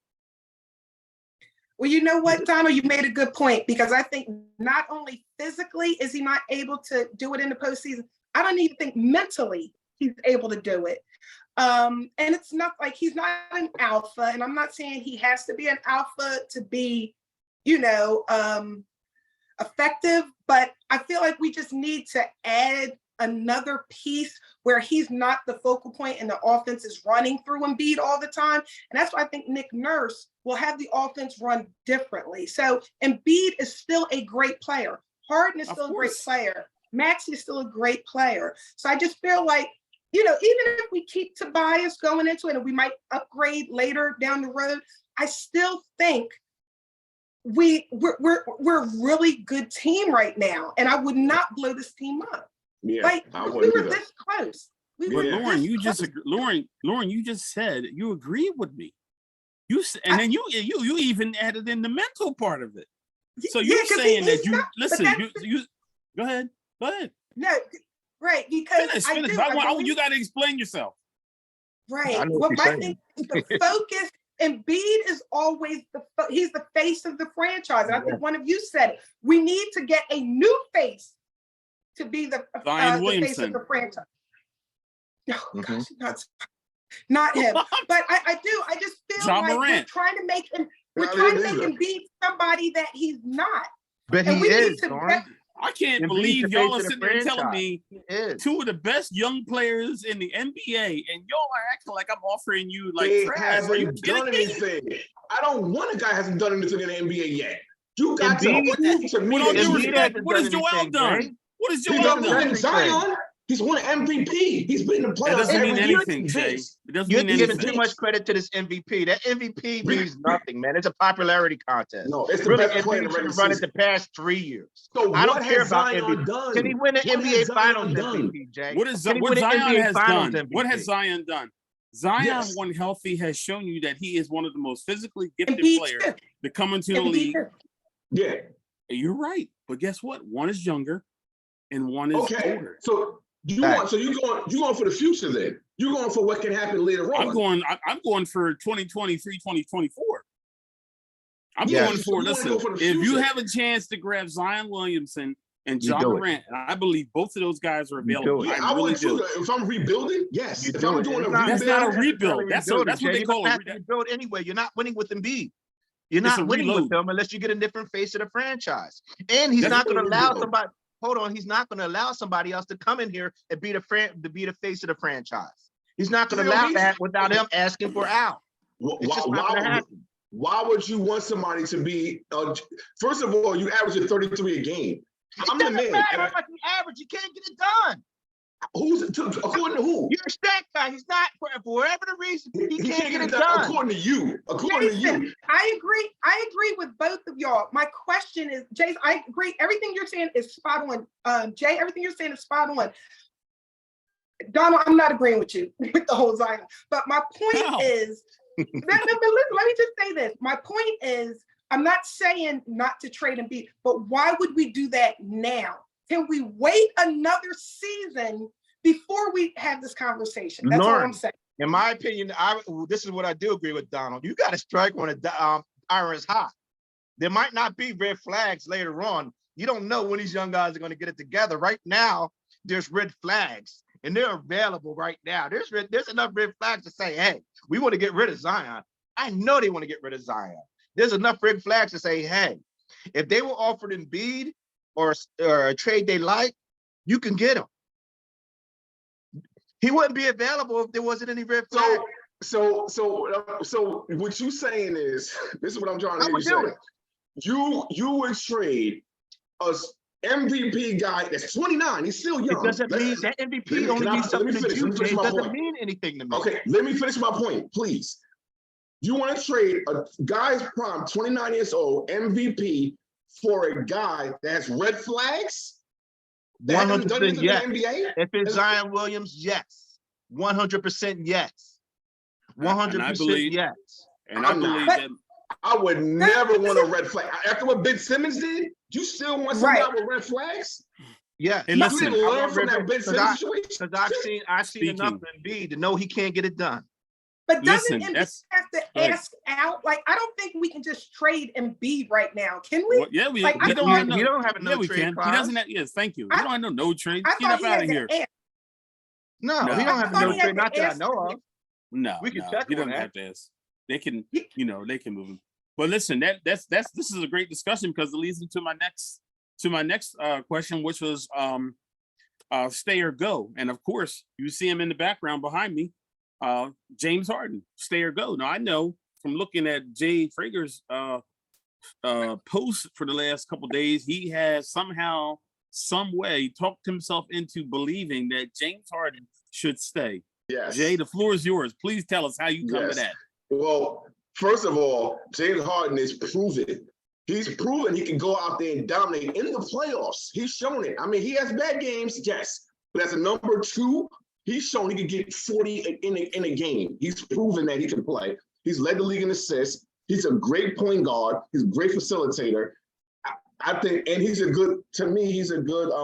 Well, you know what, Donal, you made a good point, because I think not only physically is he not able to do it in the postseason, I don't even think mentally he's able to do it. And it's not like he's not an alpha, and I'm not saying he has to be an alpha to be, effective, but I feel like we just need to add another piece where he's not the focal point and the offense is running through Embiid all the time. And that's why I think Nick Nurse will have the offense run differently. So Embiid is still a great player. Harden is still a great player. Maxey is still a great player. So I just feel like, even if we keep Tobias going into it and we might upgrade later down the road, I still think we're a really good team right now, and I would not blow this team up. Yeah, like we were this close. Lauren, you just said you agreed with me. Then you even added in the mental part of it. So you're saying that you listen. You go ahead. No, right? Because finish. You got to explain yourself. Right. Well, my thing is the focus. Embiid is always he's the face of the franchise. And I think one of you said it. We need to get a new face to be the face of the franchise. Oh gosh, not him. But I just feel like we're trying to make him Embiid somebody that he's not. But he is. I can't believe y'all are sitting there telling me two of the best young players in the NBA, and y'all are acting like I'm offering you like trash. Are you done anything? I don't want a guy who hasn't done anything in the NBA yet. You got to prove to me what has Joel done? What has Joel done? Zion. He's won an MVP. He's been in the playoffs. That doesn't mean anything, Jay. You're giving too much credit to this MVP. That MVP means nothing, man. It's a popularity contest. No, it's the best player in the regular run it the past 3 years. So I don't care about Zion done? Can he win an NBA Finals MVP, Jay? What Zion has done? What has Zion done? Zion, when healthy, has shown you that he is one of the most physically gifted players to come into the league. Yeah, you're right. But guess what? One is younger, and one is older. So you're going for the future then. You're going for what can happen later on. I'm going for 2023, 2024. I'm going for if you have a chance to grab Zion Williamson and John Morant, and I believe both of those guys are available. Yeah, I really do. If I'm rebuilding, yes. If I'm doing a rebuild, that's not a rebuild. That's what they call it. Rebuild anyway. You're not winning with Embiid. You're not winning with them unless you get a different face of the franchise. And he's not going to allow somebody. Hold on, he's not going to allow somebody else to come in here and be the face of the franchise. He's not going to allow that without him asking for out. It's just not going to happen. Why would you want somebody to be? First of all, you average at 33 a game. I'm the man. Matter how much you average, you can't get it done. According to who? You're a stat guy. He's not for whatever the reason. He can't get it done. According to you. I agree with both of y'all. My question is, Jay, I agree. Everything you're saying is spot on. Jay, everything you're saying is spot on. Donal, I'm not agreeing with you with the whole Zion. But my point is, listen, let me just say this. My point is, I'm not saying not to trade Embiid, but why would we do that now? Can we wait another season before we have this conversation? That's what I'm saying. In my opinion, this is what I do agree with Donald. You got to strike when the iron is hot. There might not be red flags later on. You don't know when these young guys are going to get it together. Right now, there's red flags, and they're available right now. There's enough red flags to say, hey, we want to get rid of Zion. I know they want to get rid of Zion. There's enough red flags to say, hey, if they were offered Embiid or a trade they like, you can get him. He wouldn't be available if there wasn't any red flag. So what you saying is, this is what I'm trying to hear you say. You would trade a MVP guy that's 29. He's still young. It doesn't mean that MVP only means something to you. It doesn't mean anything to me. Okay, let me finish my point, please. You want to trade a guy's prime, 29 years old, MVP, for a guy that has red flags? 100% yes. If it's Zion Williams, yes. 100% yes. 100% yes. And I believe that I would never want a red flag. After what Ben Simmons did, you still want some guy with red flags? Yeah. And listen, you didn't learn from that Ben Simmons situation? Because I've seen enough of Embiid to know he can't get it done. But doesn't Embiid have to ask out? Like, I don't think we can just trade Embiid right now. Can we? Well, yeah, we don't have a no trade. He doesn't have, yes, thank you. We don't have no trade. Get up out of here. No, we don't have no trade. Not that I know of. No, we can check. You don't have to ask. They can, they can move him. But listen, this is a great discussion because it leads into my next question, which was stay or go. And of course, you see him in the background behind me. James Harden, stay or go. Now I know from looking at Jay Fragher's post for the last couple of days, he has somehow, some way talked himself into believing that James Harden should stay. Yes. Jay, the floor is yours. Please tell us how you come to that. Well, first of all, James Harden is proven He's proven he can go out there and dominate in the playoffs. He's shown it. I mean, he has bad games, yes, but as a number 2, he's shown he can get 40 in a game. He's proven that he can play. He's led the league in assists. He's a great point guard. He's a great facilitator. I think, and he's a good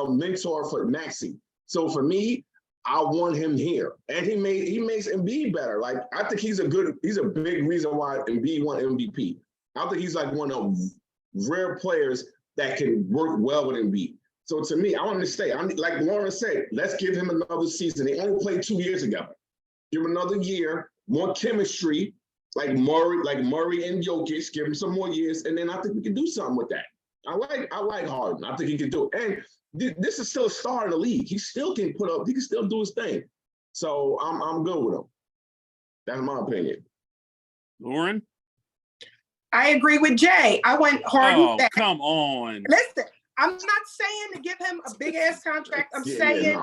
mentor for Maxey. So for me, I want him here. And he makes Embiid better. Like, I think he's a big reason why Embiid won MVP. I think he's like one of rare players that can work well with Embiid. So to me, I want him to stay. Like Lauren said, let's give him another season. They only played 2 years together. Give him another year, more chemistry, like Murray and Jokic. Give him some more years, and then I think we can do something with that. I like Harden. I think he can do it. And this is still a star in the league. He still can put up. He can still do his thing. So I'm good with him. That's my opinion. Lauren? I agree with Jay. I want Harden back. Come on. Listen, I'm not saying to give him a big ass contract. I'm saying,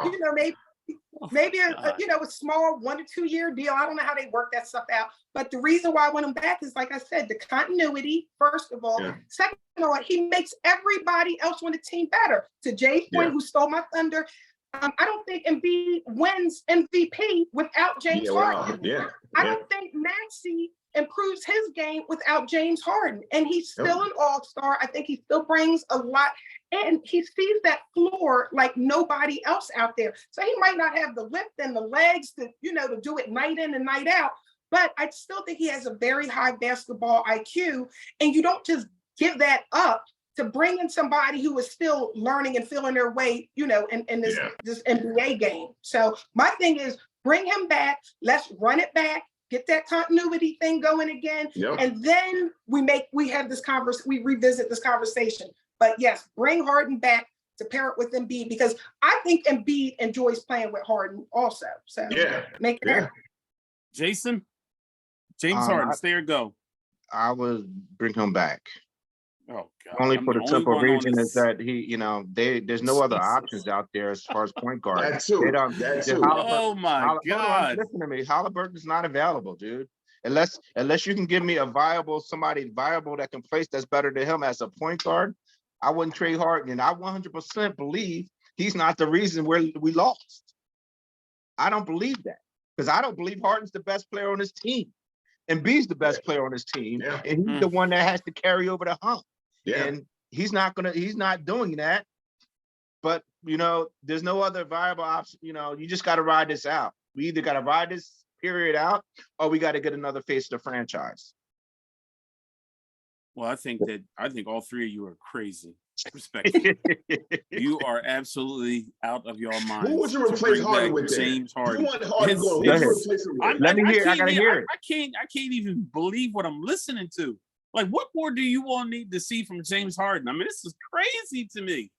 maybe a small 1 to 2 year deal. I don't know how they work that stuff out. But the reason why I want him back is, like I said, the continuity, first of all. Yeah. Second of all, he makes everybody else on the team better. To Jay's point, who stole my thunder, I don't think Embiid wins MVP without James Harden. I don't think Maxey improves his game without James Harden. And he's still an all-star. I think he still brings a lot. And he sees that floor like nobody else out there. So he might not have the lift and the legs to do it night in and night out. But I still think he has a very high basketball IQ. And you don't just give that up to bring in somebody who is still learning and feeling their way, in this NBA game. So my thing is, bring him back. Let's run it back. Get that continuity thing going again. Yep. And then we revisit this conversation. But yes, bring Harden back to pair it with Embiid, because I think Embiid enjoys playing with Harden also. So make it happen. Jason? James Harden, stay or go? I would bring him back. Oh God! Only for the simple reason is that he, there's no other options out there as far as point guard. That too. Oh my God! Listen to me. Halliburton's not available, dude. Unless you can give me somebody viable that can place that's better than him as a point guard, I wouldn't trade Harden. And I 100% believe he's not the reason we lost. I don't believe that, because I don't believe Harden's the best player on his team. Embiid's the best player on his team, and he's the one that has to carry over the hump. Yeah. And he's not doing that. But there's no other viable option. You just got to ride this out. We either got to ride this period out, or we got to get another face of the franchise. Well, I think all three of you are crazy. Respect. You are absolutely out of your mind. Who would you replace Harden with? James Harden. You want Harden going? Let me hear. I gotta hear it. I can't even believe what I'm listening to. Like, what more do you all need to see from James Harden? I mean, this is crazy to me.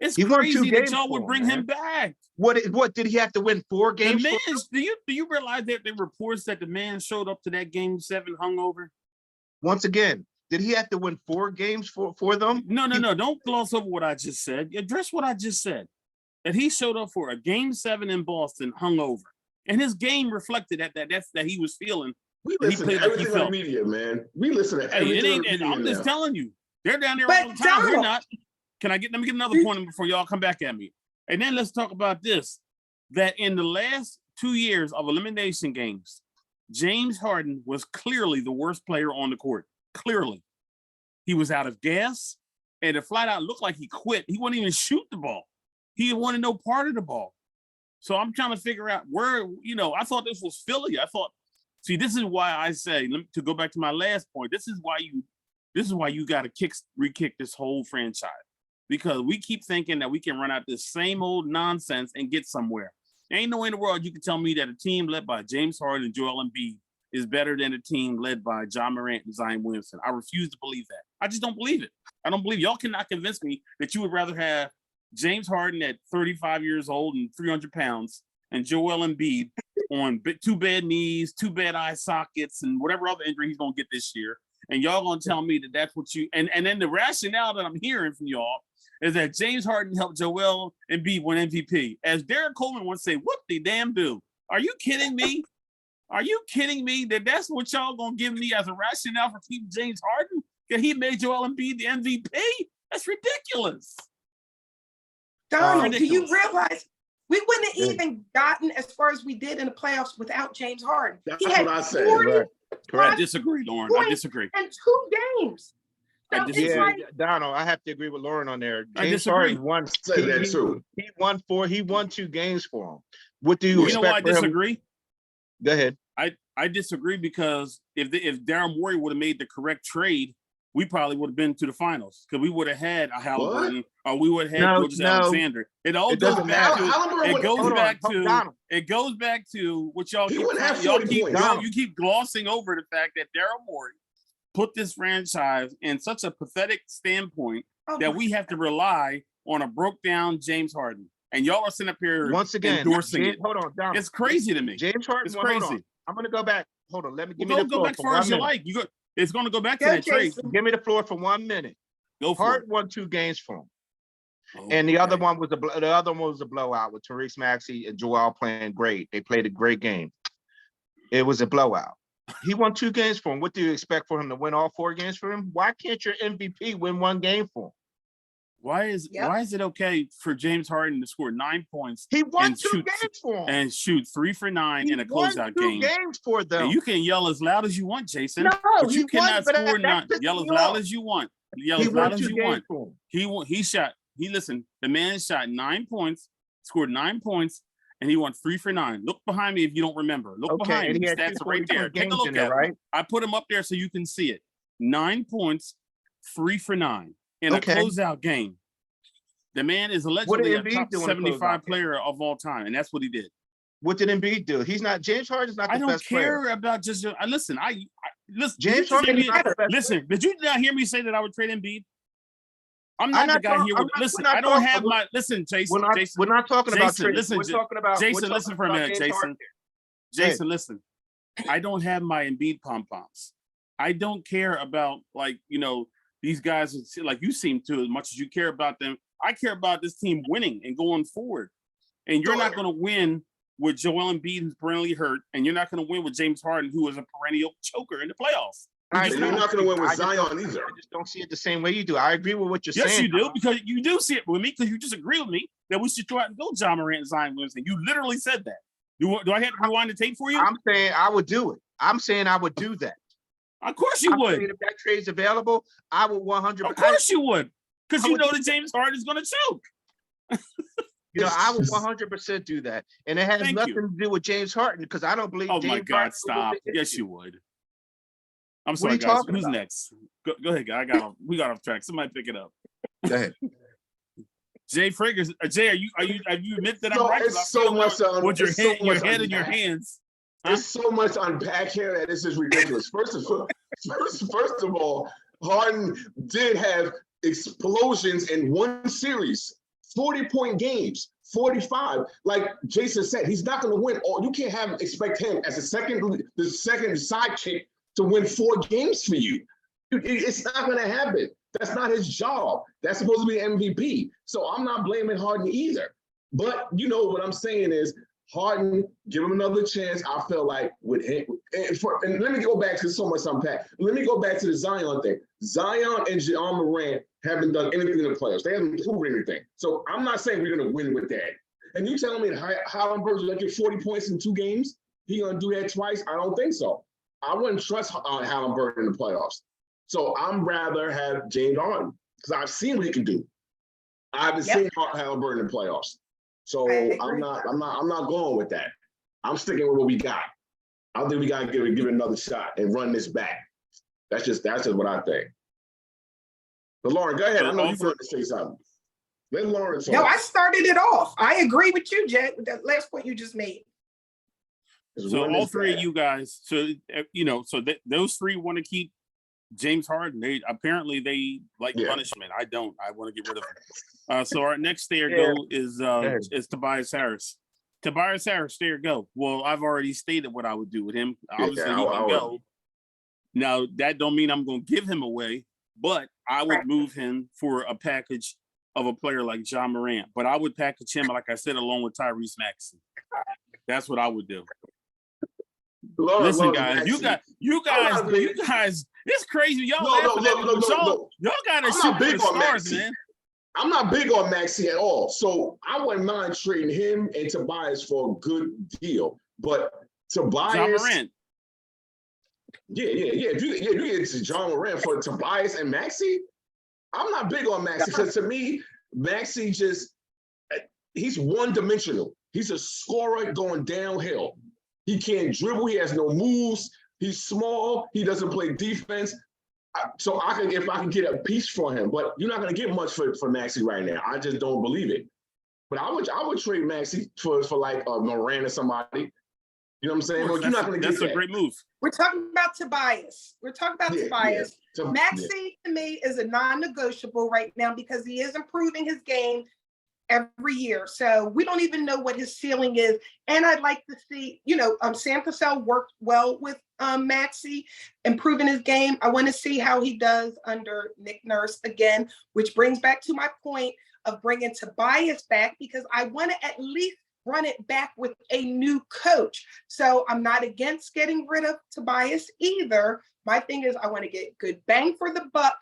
It's crazy that y'all would bring him back. What did he have to win 4 games? The man, do you realize that there reports that the man showed up to that game 7 hungover? Once again, did he have to win 4 games for them? No. Don't gloss over what I just said. Address what I just said. That he showed up for a game 7 in Boston hungover, and his game reflected that he was feeling. We listen to everything on media, man. We listen to everything. I'm just telling you, they're down there all the time. We're not. Let me get another point before y'all come back at me. And then let's talk about this. That in the last 2 years of elimination games, James Harden was clearly the worst player on the court. Clearly. He was out of gas, and it flat out looked like he quit. He wouldn't even shoot the ball. He wanted no part of the ball. So I'm trying to figure out where, I thought this was Philly. See, this is why I say, to go back to my last point, this is why you got to re-kick this whole franchise, because we keep thinking that we can run out this same old nonsense and get somewhere. Ain't no way in the world you can tell me that a team led by James Harden and Joel Embiid is better than a team led by John Morant and Zion Williamson. I refuse to believe that. I just don't believe it. I don't believe y'all cannot convince me that you would rather have James Harden at 35 years old and 300 pounds and Joel Embiid on 2 bad knees, 2 bad eye sockets, and whatever other injury he's going to get this year. And y'all going to tell me that that's what you, and then the rationale that I'm hearing from y'all is that James Harden helped Joel Embiid win MVP. As Derek Coleman once said, what the damn do? Are you kidding me? Are you kidding me that that's what y'all going to give me as a rationale for keeping James Harden? He made Joel Embiid the MVP? That's ridiculous. Donald, do you realize we wouldn't have even gotten as far as we did in the playoffs without James Harden? That's what I said. I disagree, Lauren. I disagree. And 2 games. So Donald, I have to agree with Lauren on there. James Harden won. He won 2 games for him. What do you know why I disagree? Go ahead. I disagree because if Daryl Morey would have made the correct trade, we probably would have been to the finals because we would have had a Halliburton or we would have had Georges Alexander. It all goes back to it goes back to what y'all you keep glossing over the fact that Daryl Morey put this franchise in such a pathetic standpoint that we have to rely on a broke down James Harden. And y'all are sitting up here once again endorsing James, it. Hold on, Donald. It's crazy to me. James Harden, it's crazy. Hold on. I'm gonna go back. Hold on. Let me go back as far as you like. It's going to go back to that trade. Give me the floor for 1 minute. Hart won 2 games for him, and the other one was a blowout with Tariq Maxey and Joel playing great. They played a great game. It was a blowout. He won 2 games for him. What do you expect for him to win all 4 games for him? Why can't your MVP win 1 game for him? Why is it okay for James Harden to score 9 points? He won 2 games for him and shoot 3 for 9 in a closeout game. 2 games for them. And you can yell as loud as you want, Jason. No, but you cannot score 9. Yell as loud as you want. Yell as loud as you want. Listen. The man shot 9 points, scored 9 points, and he won 3 for 9. Look behind me if you don't remember. Look behind me. Stats are right there. Take a look at it. I put him up there so you can see it. 9 points, 3 for 9. In a closeout game. The man is allegedly a top 75 player of all time, and that's what he did. What did Embiid do? He's not. James Harden's not the best player. I don't care about just. Listen. Listen. James Harden is not the best. Listen. Did you not hear me say that I would trade Embiid? I'm not the guy here. Listen. I don't have my. Listen, Jason. We're not talking about trade. Listen. We're talking about. Jason, listen for a minute, Jason. Jason, listen. I don't have my Embiid pom poms. I don't care about these guys like you seem to as much as you care about them. I care about this team winning and going forward. And you're not going to win with Joel Embiid, who's perennially hurt, and you're not going to win with James Harden, who is a perennial choker in the playoffs. You're not going to win with Zion either. I just don't see it the same way you do. I agree with what you're saying. Yes, you do, because you do see it with me, because you disagree with me that we should go out and go Ja Morant and Zion Williamson. You literally said that. Do I have to rewind the tape for you? I'm saying I would do it. I'm saying I would do that. Of course you would. If that trade's available, I would 100%. Of course you would, because you know that James Harden is going to choke. I would 100% do that, and it has nothing to do with James Harden because I don't believe. Oh James my God! Harden Stop! Yes, you would. I'm sorry, guys. Who's next? Go ahead, guy. We got off track. Somebody pick it up. Go ahead. Jay Fragher. Jay, are you admit that I'm right? It's so much with your head in your hands. Huh? There's so much to unpack here that this is ridiculous. First of all, Harden did have explosions in one series, 40-point games, 45. Like Jason said, he's not going to win. You can't expect him as the second sidekick to win 4 games for you. It's not going to happen. That's not his job. That's supposed to be MVP. So I'm not blaming Harden either. But what I'm saying is, Harden, give him another chance. I feel like with him, and let me go back to so much unpack. Let me go back to the Zion thing. Zion and Ja Morant haven't done anything in the playoffs. They haven't proven anything. So I'm not saying we're going to win with that. And you telling me that Halliburton's going to get 40 points in 2 games? He going to do that twice? I don't think so. I wouldn't trust Halliburton in the playoffs. So I'm rather have James Harden because I've seen what he can do. I haven't seen Halliburton in the playoffs. So I'm not going with that. I'm sticking with what we got. I think we got to give it another shot and run this back. That's just what I think. But Lauren, go ahead. I know you're going to say something. Let Lauren talk. No, I started it off. I agree with you, Jay, with that last point you just made. So all 3 of you guys, those 3 want to keep James Harden. They like punishment. I don't. I want to get rid of him. So our next go is Tobias Harris. Tobias Harris, there you go. Well, I've already stated what I would do with him. Obviously, he can go. Now, that don't mean I'm going to give him away, but I would move him for a package of a player like Ja Morant. But I would package him, like I said, along with Tyrese Maxey. That's what I would do. Listen, guys, you guys, it's crazy. Y'all y'all gotta shoot for the stars, man. I'm not big on Maxey at all. So I wouldn't mind trading him and Tobias for a good deal. But Tobias. John Morant. Yeah. If you get John Morant for Tobias and Maxey, I'm not big on Maxey. Because to me, Maxey he's one-dimensional. He's a scorer going downhill. He can't dribble. He has no moves. He's small. He doesn't play defense. So if I can get a piece for him, but you're not going to get much for Maxey right now. I just don't believe it. But I would trade Maxey for like Moran or somebody. You know what I'm saying? Well, you're not going to get that. That's a great move. We're talking about Tobias. Tobias. Yeah. Maxey to me is a non-negotiable right now because he is improving his game every year. So we don't even know what his ceiling is. And I'd like to see, Sam Cassell worked well with Maxey, improving his game. I want to see how he does under Nick Nurse again, which brings back to my point of bringing Tobias back because I want to at least run it back with a new coach. So I'm not against getting rid of Tobias either. My thing is I want to get good bang for the buck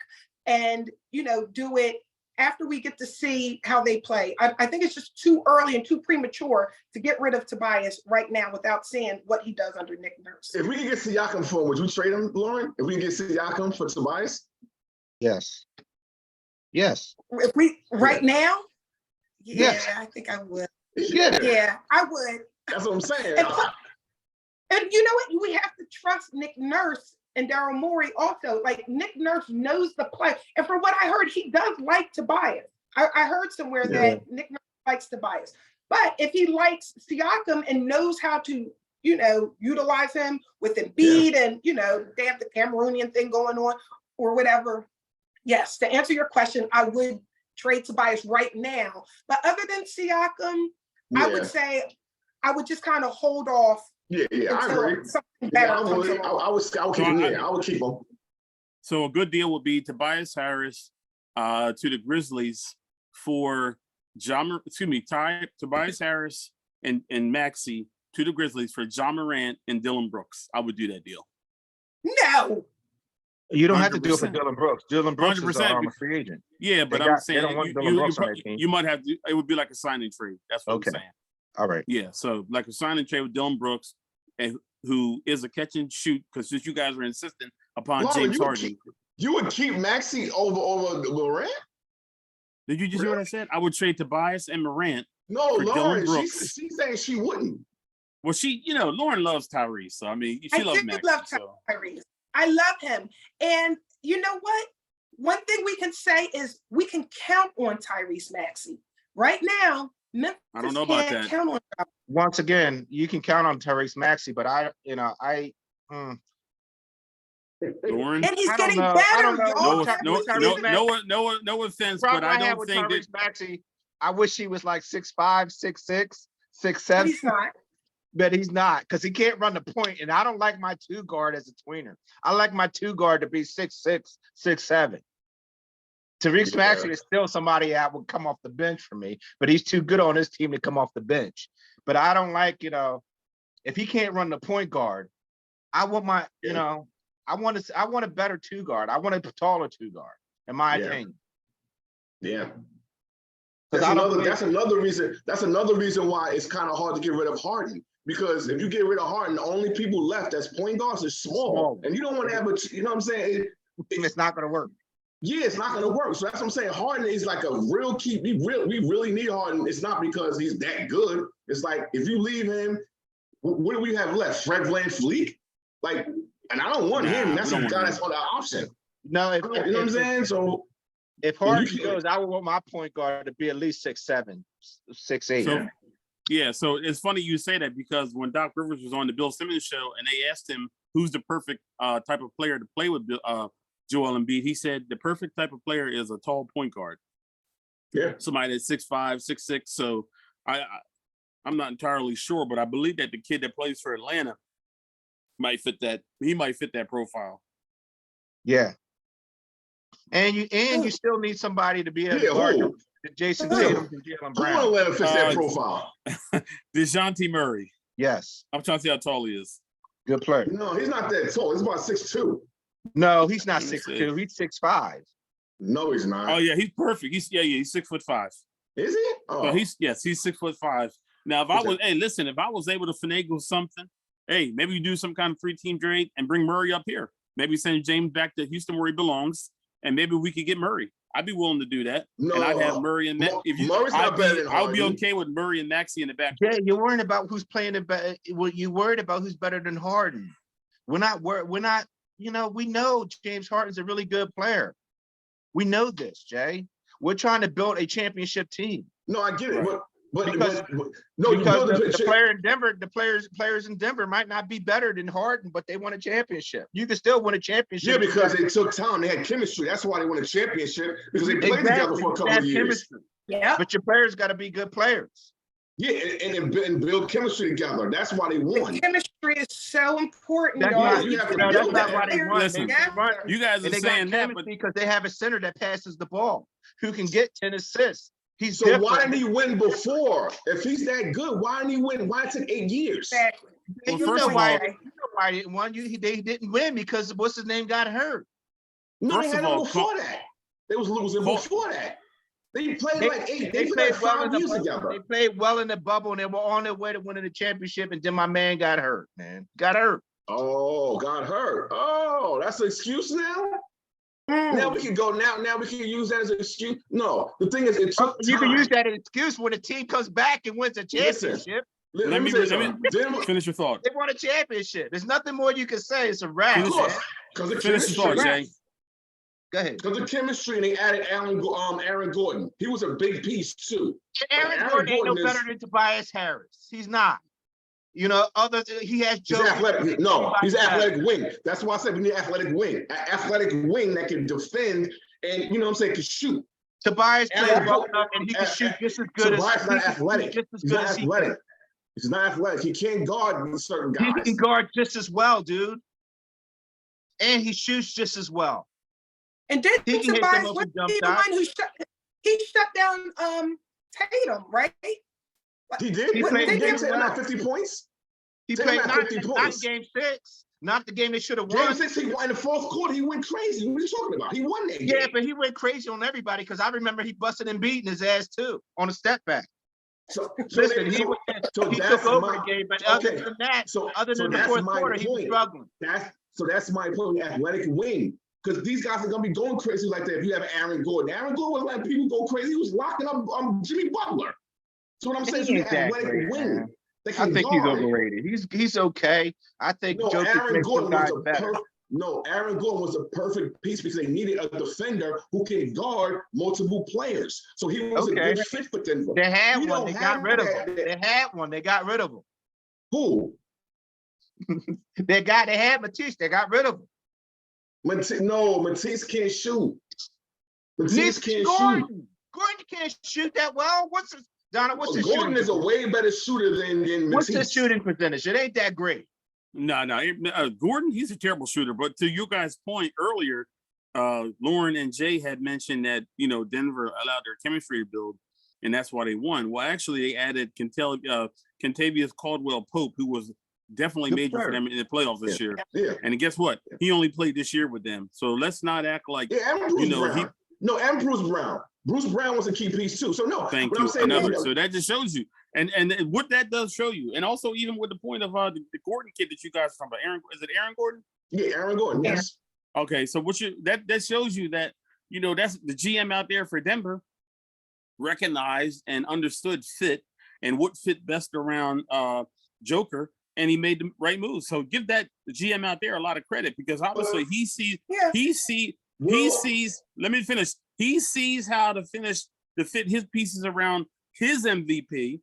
and, do it after we get to see how they play. I think it's just too early and too premature to get rid of Tobias right now without seeing what he does under Nick Nurse. If we can get Siakam for him, would you trade him, Lauren? If we can get Siakam for Tobias? Yes. If we right now? Yeah, yes. I think I would. Yeah, I would. That's what I'm saying. And you know what? We have to trust Nick Nurse and Daryl Morey also. Like Nick Nurse knows the play. And from what I heard, he does like Tobias. I heard somewhere that Nick Nurse likes Tobias. But if he likes Siakam and knows how to, utilize him with Embiid and, they have the Cameroonian thing going on or whatever. Yes, to answer your question, I would trade Tobias right now. But other than Siakam, I would say I would just kind of hold off. Yeah, I agree. Something better I would keep him. So a good deal would be Tobias Harris to the Grizzlies for Tobias Harris and Maxey to the Grizzlies for John Morant and Dylan Brooks. I would do that deal. No. You don't have to do it for Dylan Brooks. Dylan Brooks is a free agent. Yeah, but I'm saying you might have to. It would be like a signing trade. That's what I'm saying. All right. Yeah, so like a signing trade with Dylan Brooks, and who is a catch and shoot because since you guys were insisting upon James Harden. You would keep Maxey over Morant? Did you just hear what I said? I would trade Tobias and Morant. No, Lauren, she's saying she wouldn't. Well, Lauren loves Tyrese, so I mean, she loves Maxey. I love Tyrese. I love him. And you know what? One thing we can say is we can count on Tyrese Maxey. Right now, Memphis I don't know about that. Count on him. Once again, you can count on Tyrese Maxey, but Lauren? And he's getting better. No offense, but I don't think that Maxey. I wish he was like 6'5", 6'6", 6'7". But he's not. But he's not because he can't run the point, and I don't like my two guard as a tweener. I like my two guard to be 6'6", 6'7". Tyrese Maxey is still somebody that would come off the bench for me, but he's too good on his team to come off the bench. But I don't like, if he can't run the point guard, I want my, I want a better two guard. I want a taller two guard, in my opinion. Yeah. That's another reason why it's kind of hard to get rid of Harden. Because if you get rid of Harden, the only people left as point guards is small. And you don't want to have you know what I'm saying? It's not going to work. Yeah, it's not going to work. So that's what I'm saying. Harden is like a real key. We really need Harden. It's not because he's that good. It's like if you leave him, what do we have left? Fred VanVleet? Like, and I don't want him. That's a guy that's on the option. No, you know what I'm saying? So if Harden goes, I would want my point guard to be at least 6'7", 6'8". So it's funny you say that because when Doc Rivers was on the Bill Simmons show and they asked him who's the perfect type of player to play with Joel Embiid, he said the perfect type of player is a tall point guard. Yeah. Somebody that's 6'5", 6'6". So I'm not entirely sure, but I believe that the kid that plays for Atlanta might fit that. He might fit that profile. Yeah. And you still need somebody to be able to guard Jason Tatum and Jaylen Brown. Who want to fit that profile? DeJounte Murray. Yes. I'm trying to see how tall he is. Good player. No, he's not that tall. He's about 6'2". No, he's not Let me 6'2". He's 6'5". No, he's not. Oh yeah, he's perfect. He's 6'5". Is he? Oh, So he's 6'5". Now, if I was, hey, listen, if I was able to finagle something, hey, maybe you do some kind of 3-team trade and bring Murray up here. Maybe send James back to Houston where he belongs, and maybe we could get Murray. I'd be willing to do that. No, and I'd have Murray and Murray's not better than I would be Harden. okay with Murray and Maxey in the back. Yeah, you're worrying about who's playing the better. Well, you worried about who's better than Harden. We're not. You know, we know James Harden's a really good player. We know this, Jay. We're trying to build a championship team. No, I get it, Right. because the player in Denver, the players in Denver might not be better than Harden, but they won a championship. You can still win a championship. Yeah, because they took time. They had chemistry. That's why they won a championship, because they played together for a couple of years. Chemistry. Yeah. But your players got to be good players. Yeah, and build chemistry together. That's why they won. The chemistry is so important. That's y'all. not, you have to that's build not that. why they won. Listen, You guys are And they saying got that, but chemistry because they have a center that passes the ball, who can get 10 assists. He's So different. why didn't he win before? If he's that good, why didn't he win? Why it took 8 years? Exactly. Well, You first know of why all- they didn't win. They didn't win because what's his name got hurt. No, First they had of him all, before that. They was losing before that. They played like 8. They played like 5 years together. They played well in the bubble, and they were on their way to winning the championship. And then my man got hurt. Got hurt. Oh, got hurt. Oh, that's an excuse now? Now we can go now we can use that as an excuse. No, the thing is, it took You time. can use that as an excuse when the team comes back and wins a championship. Let me say something. Denver, finish your thought. They won a championship. There's nothing more you can say. It's a wrap. of course, because the Finish your thought, chemistry. Jay. Go ahead. Because the chemistry, and they added Aaron Gordon. He was a big piece too. Aaron Gordon ain't no better than Tobias Harris. He's not. You know, he has He's Joe. athletic. No, he's an athletic wing. That's why I said we need athletic wing. An athletic wing that can defend and, you know what I'm saying, can shoot. Tobias plays Aaron well Gordon- enough, and he can shoot just as good as. Tobias not athletic. Just as He's good not as he athletic. can. He's not athletic. He can't guard certain He guys. can guard just as well, dude. And he shoots just as well. And didn't He can hit Tobias them open was jump he the shots. one who shut down Tatum, right? He did. He What, played did very Tatum well. have 50 points? He Tatum played had not 50 in points. game 6, not the game they should have won. Game 6, he won in the fourth quarter. He went crazy. What are you talking about? He won that game. Yeah, but he went crazy on everybody because I remember he busted and beating his ass too on a step back. So Listen, he that's took over my- the game, but okay. other than that, other than the that's fourth my quarter, he was point. struggling. That's my point with athletic wing. Because these guys are gonna be going crazy like that if you have Aaron Gordon. Aaron Gordon was letting people go crazy. He was locking up Jimmy Butler. So what I'm saying is He you ain't have that athletic great, wing. man. That I can think he's guard. overrated. He's okay. I think No, Joe could Aaron play Gordon some was guys a better. Aaron Gordon was a perfect piece because they needed a defender who can guard multiple players. So he was a Okay. good fit for Denver. They had We one. don't They got have rid of that- him. They had one. They got rid of him. Who? They had Matisse. They got rid of him. Matisse can't shoot. Matisse Nick can't shoot. Gordon. Gordon can't shoot that well. Donna? What's his Gordon shooting? is a way better shooter than Matisse. What's his shooting percentage? It ain't that great. No. Gordon, he's a terrible shooter. But to you guys' point earlier, Lauren and Jay had mentioned that, Denver allowed their chemistry to build, and that's why they won. Well, actually, they added Kentavious Caldwell-Pope, who was definitely major for them in the playoffs this year. Yeah. And guess what? He only played this year with them. So let's not act like, Yeah, and Bruce Brown. And Bruce Brown. Bruce Brown was a key piece too. So no, thank what you. I'm saying Another. is, So that just shows you. And what that does show you. And also even with the point of the Gordon kid that you guys are talking about, is it Aaron Gordon? Yeah, Aaron Gordon, yes. Okay, so that shows you that, that's the GM out there for Denver recognized and understood fit and what fit best around Joker, and he made the right moves. So give the GM out there a lot of credit because obviously he sees let me finish. He sees how to fit his pieces around his MVP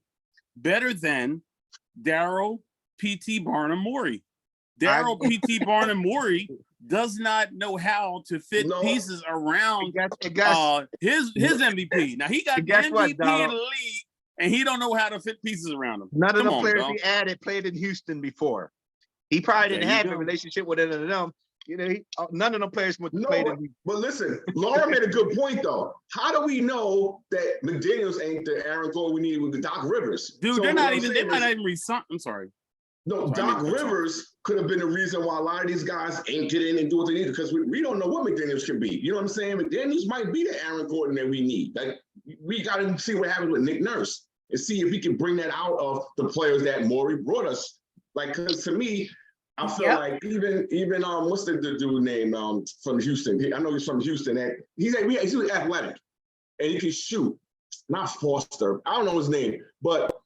better than Daryl P.T. Barnum-Morey. Daryl P.T. Barnum-Morey does not know how to fit pieces around his MVP. Now he got the MVP in the league, and he don't know how to fit pieces around him. None of the players he added played in Houston before. He probably didn't have a relationship with any of them. None of them players played in Houston. But listen, Laura made a good point though. How do we know that McDaniels ain't the Aaron Gordon we need with the Doc Rivers? Dude, So they what might I'm not saying even resign. I'm sorry. No, Doc Rivers could have been the reason why a lot of these guys ain't get in and do what they need, because we don't know what McDaniels can be. You know what I'm saying? McDaniels might be the Aaron Gordon that we need. Like, we got to see what happens with Nick Nurse and see if he can bring that out of the players that Morey brought us. Like, because to me, I feel like even what's the dude name from Houston? I know he's from Houston. He's athletic and he can shoot. Not Foster. I don't know his name, but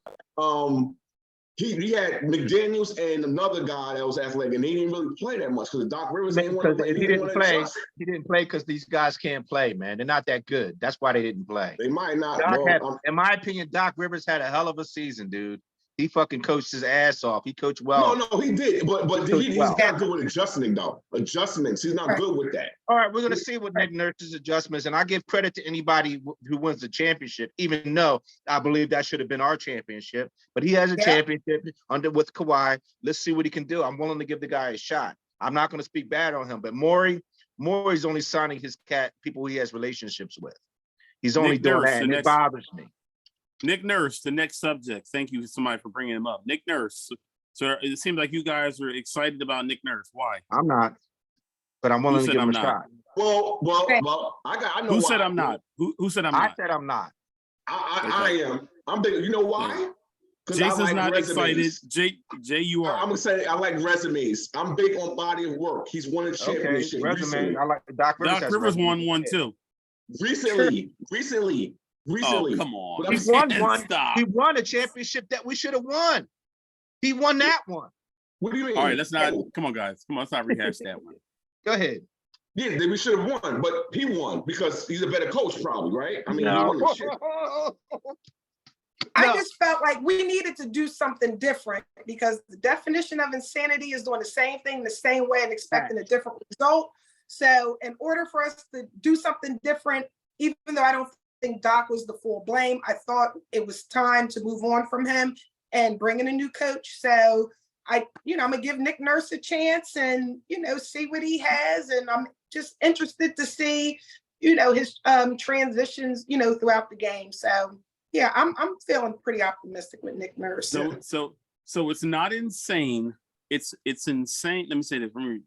he had McDaniels and another guy that was athletic, and they didn't really play that much because Doc Rivers didn't want to play. He didn't play. He didn't play because these guys can't play, man. They're not that good. That's why they didn't play. They might not. In my opinion, Doc Rivers had a hell of a season, dude. He fucking coached his ass off. He coached well. No, he did. But he's not good with adjusting, though. Adjustments. He's not good with that. All right, we're going to see what Nick Nurse's adjustments. And I give credit to anybody who wins the championship, even though I believe that should have been our championship. But he has a championship with Kawhi. Let's see what he can do. I'm willing to give the guy a shot. I'm not going to speak bad on him. But Morey's only signing his people he has relationships with. He's only doing that, and it bothers me. Nick Nurse, the next subject. Thank you, somebody, for bringing him up. Nick Nurse. So it seems like you guys are excited about Nick Nurse. Why? I'm not, but I'm willing to give him a shot. Well, I know. Who said I'm not? Who said I'm not? I said I'm not. I am. I'm big. You know why? Jason's not excited. Jay, you are. I'm gonna say I like resumes. I'm big on body of work. He's won a championship. Resume. I like Doc Rivers. Doc Rivers won one too. Recently. Oh, come on. He won one. He won a championship that we should have won. He won that one. What do you mean? All right, let's not. Come on, guys. Come on, let's not rehash that one. Go ahead. Yeah, then we should have won, but he won because he's a better coach, probably, right? I mean, no. he won the shit. I just felt like we needed to do something different because the definition of insanity is doing the same thing the same way and expecting a different result. So in order for us to do something different, even though I don't think Doc was the full blame, I thought it was time to move on from him and bring in a new coach. So I'm gonna give Nick Nurse a chance and, see what he has. And I'm just interested to see, his transitions, throughout the game. So yeah, I'm feeling pretty optimistic with Nick Nurse. So it's not insane. It's insane. Let me say this. Let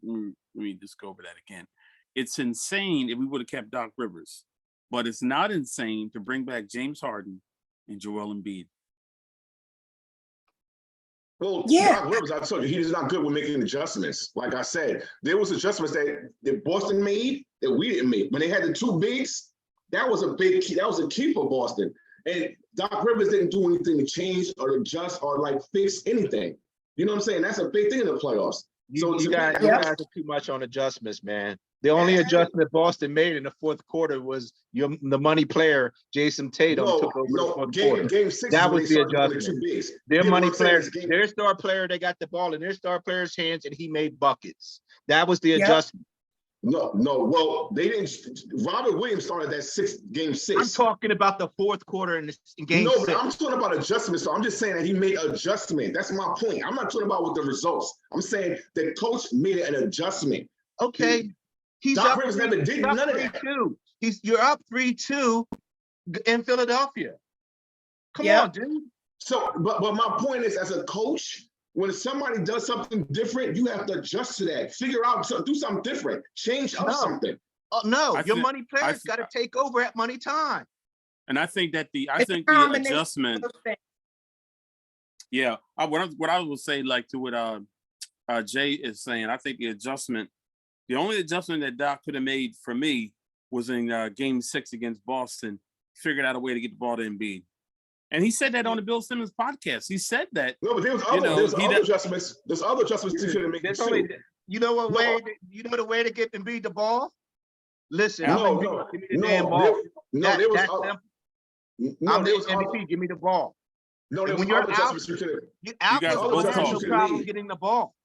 me just go over that again. It's insane if we would have kept Doc Rivers, but it's not insane to bring back James Harden and Joel Embiid. Well, Doc Rivers, I told you, he is not good with making adjustments. Like I said, there was adjustments that Boston made that we didn't make. When they had the two bigs, that was a big key. That was a key for Boston. And Doc Rivers didn't do anything to change or adjust or fix anything. You know what I'm saying? That's a big thing in the playoffs. You guys are too much on adjustments, man. The only adjustment Boston made in the fourth quarter was the money player, Jason Tatum, took over the fourth quarter. Game 6 that was the adjustment. Their money players, their star player, they got the ball in their star player's hands, and he made buckets. That was the adjustment. No. Well, they didn't. Robert Williams started that game 6. I'm talking about the fourth quarter in game 6. No, but I'm talking about adjustments. So I'm just saying that he made adjustment. That's my point. I'm not talking about with the results. I'm saying the coach made an adjustment. Okay. Doc Rivers never did none of that. You're up 3-2 in Philadelphia. Come on, dude. So, but my point is, as a coach, when somebody does something different, you have to adjust to that. Figure out, do something different. Change up something. Your money players got to take over at money time. And I think that the adjustment. Yeah, what I would say, to what Jay is saying, I think the only adjustment that Doc could have made for me was in game 6 against Boston. Figured out a way to get the ball to Embiid. And he said that on the Bill Simmons podcast. He said that. No, but there's other adjustments. There's other adjustments he could have made. You know what way? You know the way to get Embiid the ball? Listen, give me the damn ball. There was MVP. Give me the ball. No, there was other adjustments you could have. Alphas don't have no problem getting the ball.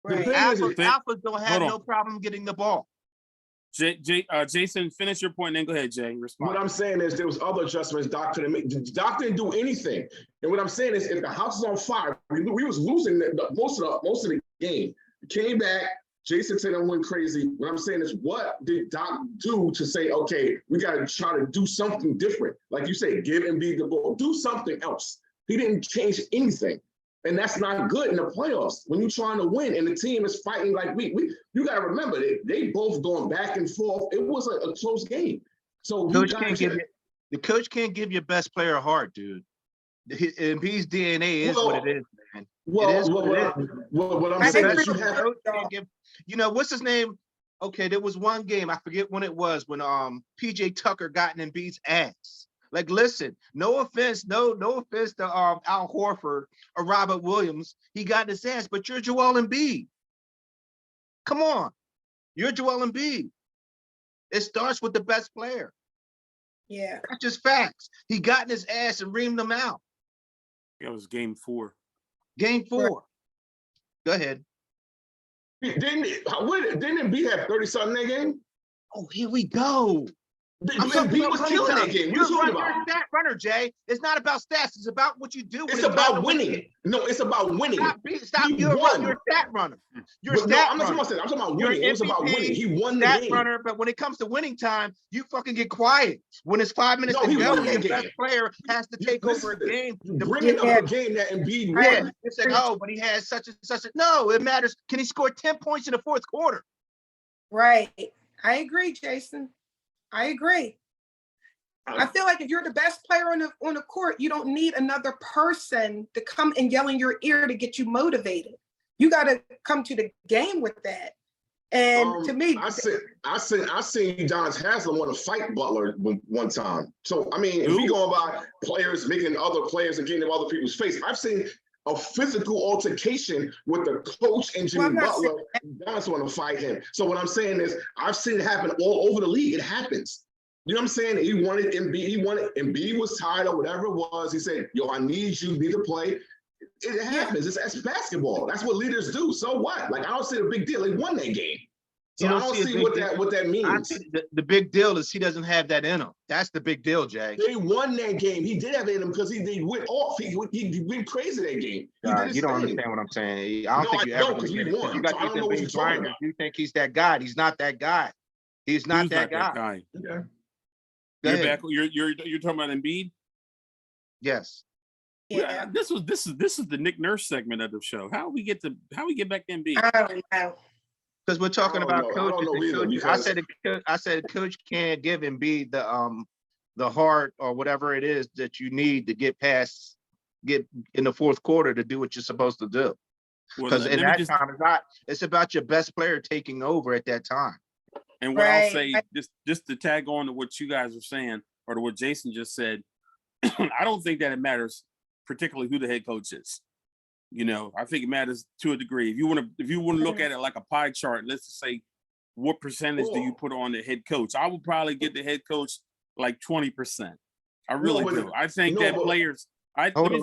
Right. Alphas don't have no problem getting the ball. Jason, finish your point, and then go ahead, Jay. Respond. What I'm saying is there was other adjustments Doc could have made. Doc didn't do anything. And what I'm saying is, if the house is on fire, we was losing most of the game. Came back. Jason said I went crazy. What I'm saying is, what did Doc do to say, okay, we got to try to do something different? Like you say, give Embiid the ball. Do something else. He didn't change anything. And that's not good in the playoffs when you're trying to win and the team is fighting like you got to remember they both going back and forth. It was a close game. So the coach can't give your best player a heart, dude. Embiid's DNA is what it is, man. What I'm saying is you have what's his name? Okay, there was one game, I forget when it was, when PJ Tucker got in Embiid's ass. Like, listen, no offense to Al Horford or Robert Williams. He got in his ass, but you're Joel Embiid. Come on. You're Joel Embiid. It starts with the best player. Yeah. That's just facts. He got in his ass and reamed them out. That was game 4. Game 4. Go ahead. Didn't Embiid have 30-something that game? Oh, here we go. Embiid was killing that game. You're a stat runner, Jay. It's not about stats. It's about what you do. It's about winning. No, it's about winning. Stop. You're a stat runner. I'm talking about winning. It was about winning. He won the game. Runner, but when it comes to winning time, you fucking get quiet. When it's 5 minutes to go, your best player has to take over a game. Bringing up a game that Embiid won. It's like, but he has such and such. No, it matters. Can he score 10 points in the fourth quarter? Right. I agree, Jason. I agree. I feel like if you're the best player on the court, you don't need another person to come and yell in your ear to get you motivated. You got to come to the game with that. And to me, I seen Udonis Haslem want to fight Butler one time. So I mean, if we go about players making other players and getting in other people's face, I've seen a physical altercation with the coach and Jimmy Butler. Udonis want to fight him. So what I'm saying is, I've seen it happen all over the league. It happens. You know what I'm saying? He wanted Embiid was tired or whatever it was. He said, "Yo, I need you to play." It happens. It's basketball. That's what leaders do. So what? Like, I don't see the big deal. They won that game. So I don't see what that means. The big deal is he doesn't have that in him. That's the big deal, Jay. They won that game. He did have it in him because he went off. He went crazy that game. You don't understand what I'm saying. I don't think you ever because we won. You got these big blinders. You think he's that guy. He's not that guy. He's not that guy. Okay. You're back. You're talking about Embiid? Yes. Yeah. This is the Nick Nurse segment of the show. How we get back to Embiid? I don't know. Because we're talking about coaches. I said coach can't give Embiid the heart or whatever it is that you need to get in the fourth quarter to do what you're supposed to do. Because in that time, it's about your best player taking over at that time. And what I'll say, just to tag on to what you guys are saying, or to what Jason just said, I don't think that it matters particularly who the head coach is. You know, I think it matters to a degree. If you want to look at it like a pie chart, let's just say, what percentage do you put on the head coach? I would probably get the head coach like 20%. I really do. I think that players. I think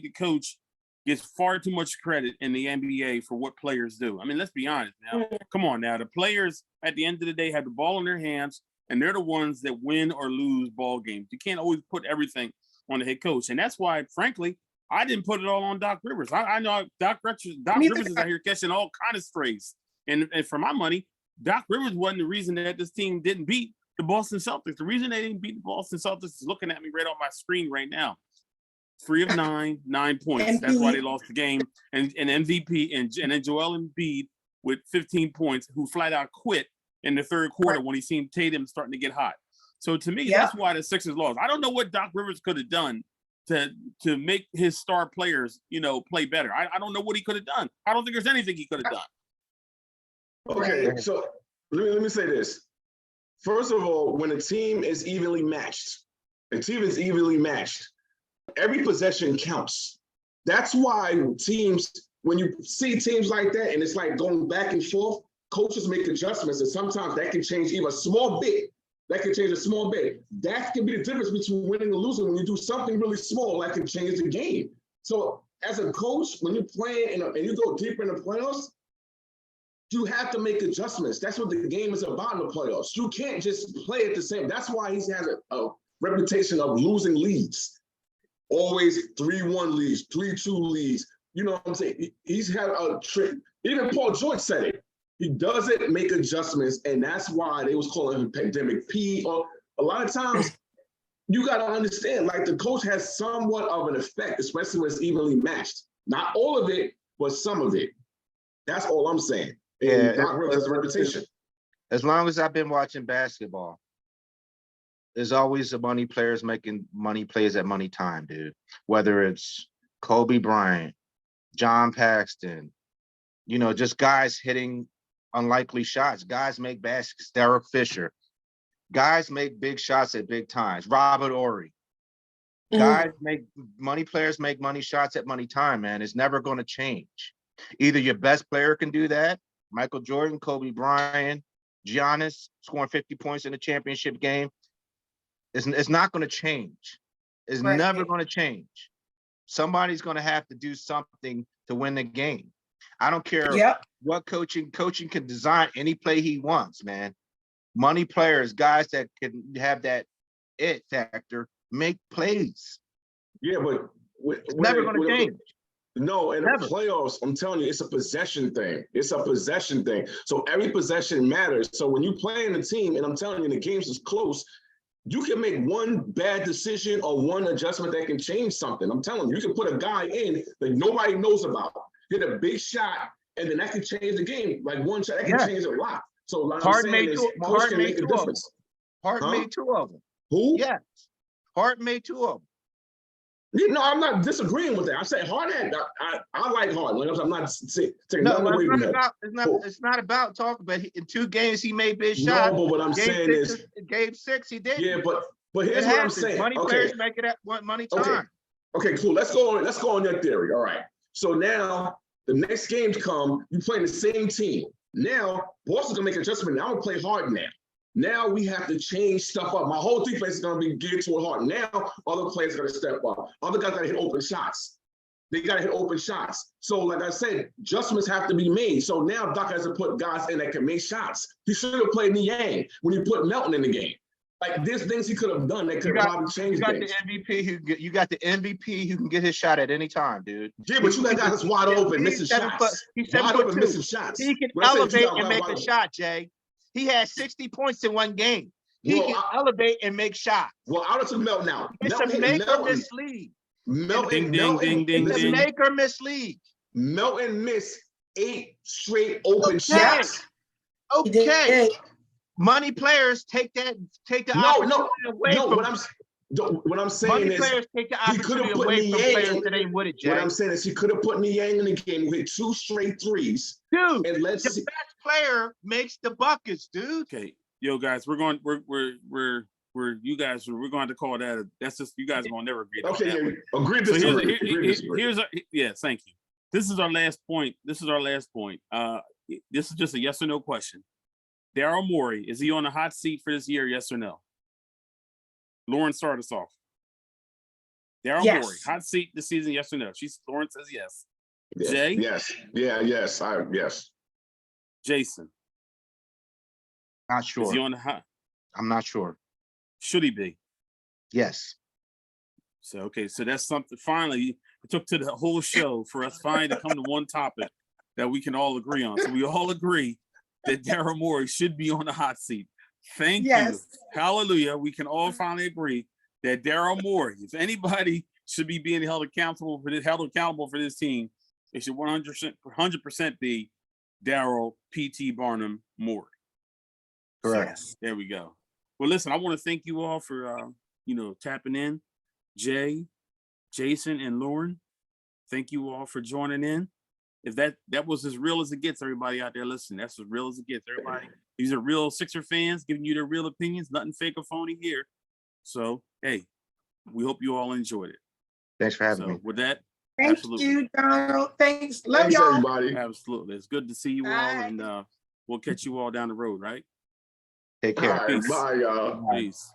the coach gets far too much credit in the NBA for what players do. I mean, let's be honest now. Come on now. The players at the end of the day have the ball in their hands, and they're the ones that win or lose ball games. You can't always put everything on the head coach. And that's why, frankly, I didn't put it all on Doc Rivers. I know Doc Rivers is out here catching all kinds of strays. And for my money, Doc Rivers wasn't the reason that this team didn't beat the Boston Celtics. The reason they didn't beat the Boston Celtics is looking at me right on my screen right now. 3 of 9, 9 points. That's why they lost the game. And MVP and then Joel Embiid with 15 points, who flat out quit in the third quarter when he seen Tatum starting to get hot. So to me, that's why the Sixers lost. I don't know what Doc Rivers could have done to make his star players, play better. I don't know what he could have done. I don't think there's anything he could have done. Okay, so let me say this. First of all, when a team is evenly matched, every possession counts. That's why teams, when you see teams like that and it's like going back and forth, coaches make adjustments, and sometimes that can change even a small bit. That can change a small bit. That can be the difference between winning and losing. When you do something really small, that can change the game. So as a coach, when you're playing and you go deeper in the playoffs, you have to make adjustments. That's what the game is about in the playoffs. You can't just play it the same. That's why he has a reputation of losing leads. Always 3-1 leads, 3-2 leads. You know what I'm saying? He's had a trick. Even Paul George said it. He doesn't make adjustments, and that's why they was calling him Pandemic P. Or a lot of times, you got to understand, like the coach has somewhat of an effect, especially when it's evenly matched. Not all of it, but some of it. That's all I'm saying. And Doc Rivers has a reputation. As long as I've been watching basketball, there's always the money players making money plays at money time, dude. Whether it's Kobe Bryant, John Paxton, you know, just guys hitting unlikely shots. Guys make baskets. Derek Fisher. Guys make big shots at big times. Robert Ory. Guys make money players make money shots at money time, man. It's never going to change. Either your best player can do that, Michael Jordan, Kobe Bryant, Giannis scoring 50 points in a championship game. It's not going to change. It's never going to change. Somebody's going to have to do something to win the game. I don't care what coaching can design any play he wants, man. Money players, guys that can have that it factor, make plays. Yeah, but it's never going to change. No, in the playoffs, I'm telling you, it's a possession thing. It's a possession thing. So every possession matters. So when you play in a team, and I'm telling you, the games is close, you can make one bad decision or one adjustment that can change something. I'm telling you, you can put a guy in that nobody knows about, hit a big shot, and then that can change the game. Like one shot, that can change a lot. So like Hart made two of them. Hart made two of them. Who? Yes. Hart made two of them. No, I'm not disagreeing with that. I said Hart had. I like Hart. I'm not taking nothing away from that. It's not about talking. But in 2 games he made big shots. No, but what I'm saying is, game 6 he did. Yeah, but here's what I'm saying. Money players make it at money time. Okay, cool. Let's go on your theory. All right. So now the next games come. You play the same team. Now Boston's gonna make an adjustment. Now I'm gonna play Hard now. Now we have to change stuff up. My whole defense is going to be geared toward Hart. Now other players are going to step up. Other guys got to hit open shots. They got to hit open shots. So like I said, adjustments have to be made. So now Doc has to put guys in that can make shots. He should have played Niang when he put Melton in the game. Like there's things he could have done that could have probably changed things. You got the MVP who can get his shot at any time, dude. Yeah, but you got guys wide open, missing shots. He's wide open, missing shots. He can elevate and make a shot, Jay. He had 60 points in one game. He can elevate and make shots. Well, out of Melton now. It's a make or miss league. Melton, it's a make or miss league. Melton missed 8 straight open shots. Okay. Money players take the opportunity away from. What I'm saying money is players take the opportunity away from players that ain't with it, Jay. What I'm saying is he could have put Niang in the game with 2 straight threes. Dude, and the best player makes the buckets, dude. Okay, yo guys, we're going to call that. That's just you guys are going to never agree. Okay, agree to disagree. Thank you. This is our last point. This is just a yes or no question. Daryl Morey, is he on the hot seat for this year? Yes or no? Lauren, start us off. Daryl Morey, hot seat this season, yes or no? Lauren says yes. Jay? Yes. Yes. Yes. Jason? Not sure. Is he on the hot? I'm not sure. Should he be? Yes. So that's something. Finally, it took to the whole show for us finally to come to one topic that we can all agree on. So we all agree that Daryl Morey should be on the hot seat. Thank you. Hallelujah. We can all finally agree that Daryl Morey, if anybody should be being held accountable for this team, it should 100% be Daryl P.T. Barnum Morey. Correct. So, there we go. Well, listen, I want to thank you all for tapping in. Jay, Jason, and Lauren, thank you all for joining in. If that was as real as it gets, everybody out there listening, that's as real as it gets. Everybody, these are real Sixer fans giving you their real opinions, nothing fake or phony here. So, hey, we hope you all enjoyed it. Thanks for having me. With that, thank you, Donald. Thanks. Love y'all. Everybody. Absolutely. It's good to see you all, and we'll catch you all down the road, right? Take care. All right, bye, y'all. Peace.